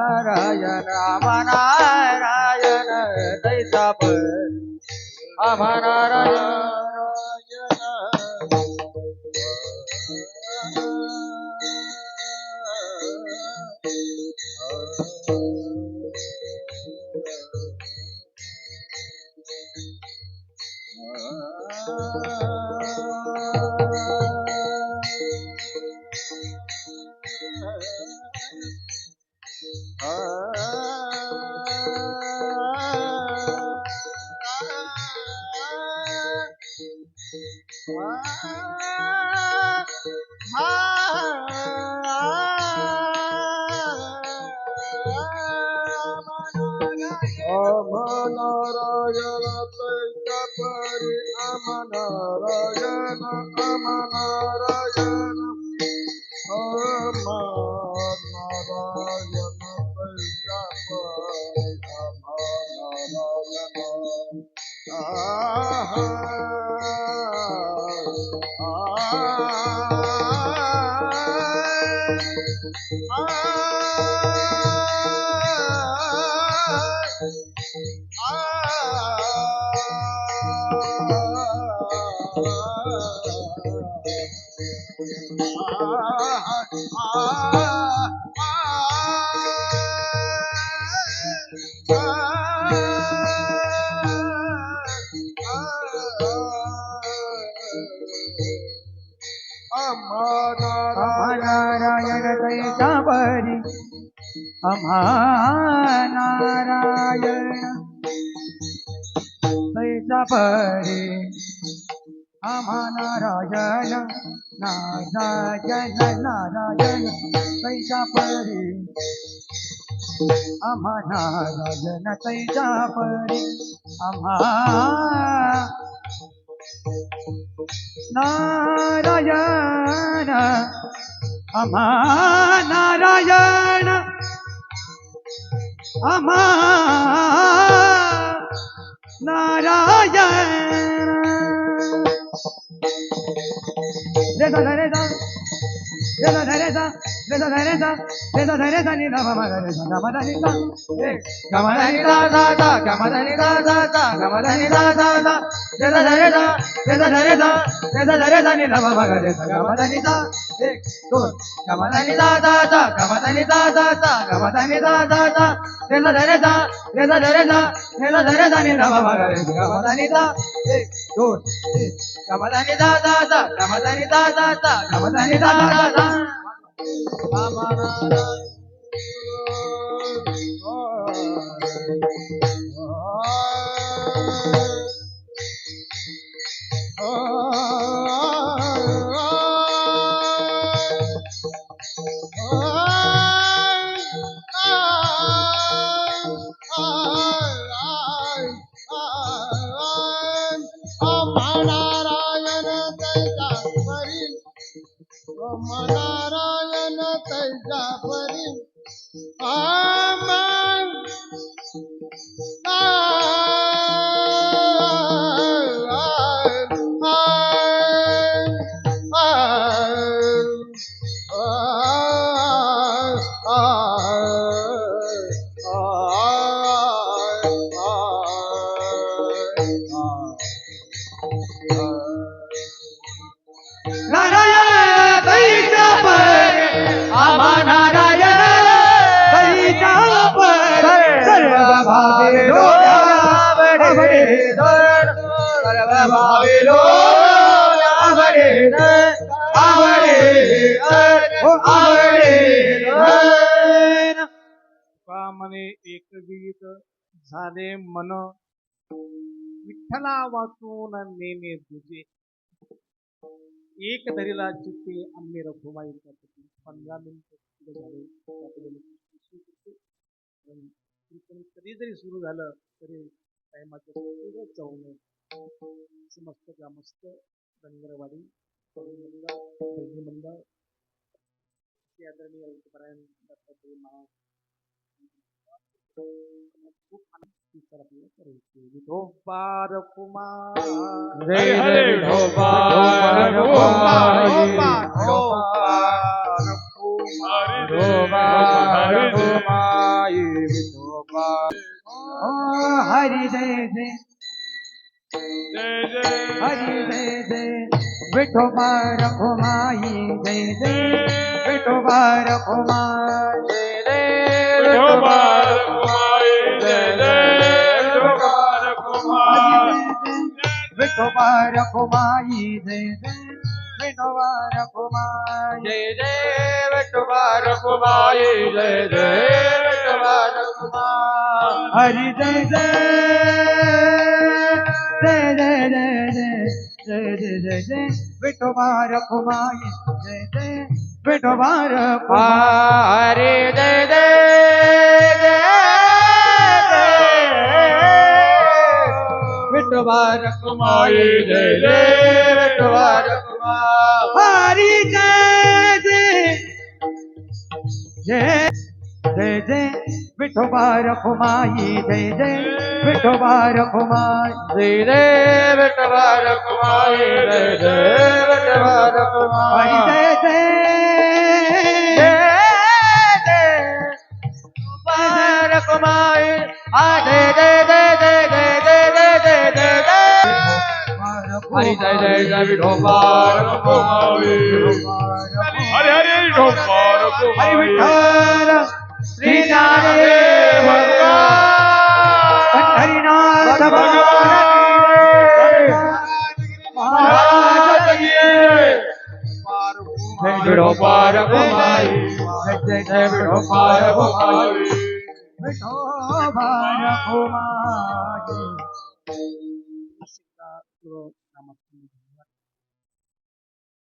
नारायण आम्हा नारायण तैसा आम्हा नारायण नारायण तैसा परी आम्हा नारायण तैसा परी आम्हा नारायण नारायण नारायण तैसा परी आम्हा नारायण तैसा परी आम्हा नारायण आम्हा नारायण आम्हा नारायण रे सा रे सा रेजा धरेजा रेजा धरेजा रेजा धरेजा नि धा मा गा रे धा मा धा नि धा गा मा धा नि धा धा धा गा मा धा नि धा धा धा गा मा धा नि धा धा धा रेजा धरेजा रेजा धरेजा रेजा धरेजा नि धा मा गा रे धा गा मा धा नि धा एक दोन गा मा धा नि धा धा धा गा मा धा नि धा धा धा गा मा धा नि धा धा धा रेजा धरेजा रेजा धरेजा रेजा धरेजा नि धा मा गा रे गा मा धा नि धा एक दोन गा मा धा नि धा धा धा गा मा धा नि धा धा धा गा मा धा नि धा धा धा नारायण तैजा परी आमन म्हणे एकवीत झाले मन विठ्ठला वाचून नेमे तुझे एक धरीला चित्ते आम्ही रघुमाई 15 मिनिट झाले कधी जरी सुरू झालं तरी टायमाचं जाऊ नये मस्त ग्रामस्थ डंगरवाडी मंडळ आदरणीय दत्तात्रय महाराज खूप आनंद करायचे विठोबार कुमार जय जय विठोबार कुमार हरि जय जय हरि जय जय विठोबार कुमाई जय जय विठोबार कुमार जय जय विठोबार विठोबार कुमाई जय जय विठोबार कुमार जय जय विठोबार कुमाई जय जय विठोबार कुमार हरि जय जय जय जय जय जय जय जय जय जय विठोबार कुमाई जय जय विठोबार कुमार हरि जय जय विठोबार कुमाई जय जय विठोबार कुमार हरि जय जय जय जय जय विठोबार कुमाई जय जय विठोबार कुमार जय जय विठोबार कुमाई जय जय विठोबार कुमार हरि जय जय विठोबार कुमाई जय जय जय जय जय हरि जय जय जय विठोबार कुमारी हरि हरि विठोबार कुमारी विठ्ठल श्री ज्ञानदेव हरिनाथ भगवान महाराज की जय विठोबार कुमारी जय जय विठोबार कुमारी विठोबार कुमारी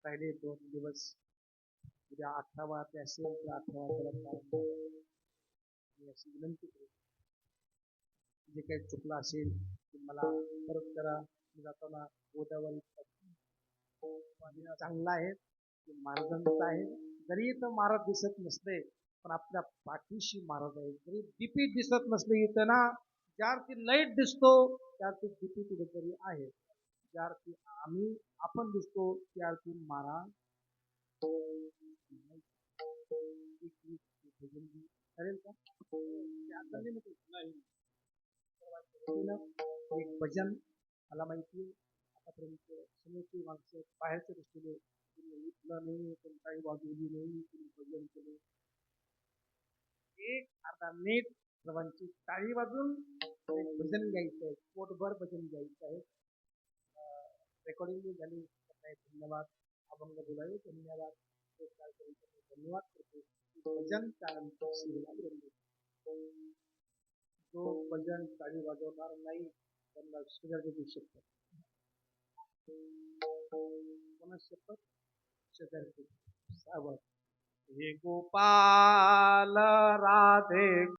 पहिले 2 दिवस उद्या 18वा ते असेल तर 18वा अशी विनंती करू जे काही चुकलं असेल ते मला परत करा मी जाताना गोदावरी चांगला आहे महाराजांचा आहे जरी इथं महाराज दिसत नसले पण आपल्या पाठीशी महाराज आहे जरी डीपी दिसत नसले इथं ना ज्यावरती लाईट दिसतो त्यावरती डीपी कुठेतरी आहे ज्यावरती आपण दिसतो त्यावरती महाराज चालेल का ते आता नाही. एक भजन मला माहिती आतापर्यंत समोरची माणसं बाहेरचे बसलेले उठलं नाही पण काही वाजवली नाही कोणी भजन केलं एक अर्धा मिनिट सर्वांची टाळी वाजून एक भजन घ्यायचं आहे पोटभर भजन घ्यायचं आहे रेकॉर्डिंग झाली धन्यवाद अभंग बोलावे धन्यवाद धन्यवाद करतो भजन त्यानंतर शिवला जो भजन टाळी वाजवणार नाही त्यांना शेजारी देऊ शकतात कोणा शपथ शेजारी सावध हे गोपाल राधे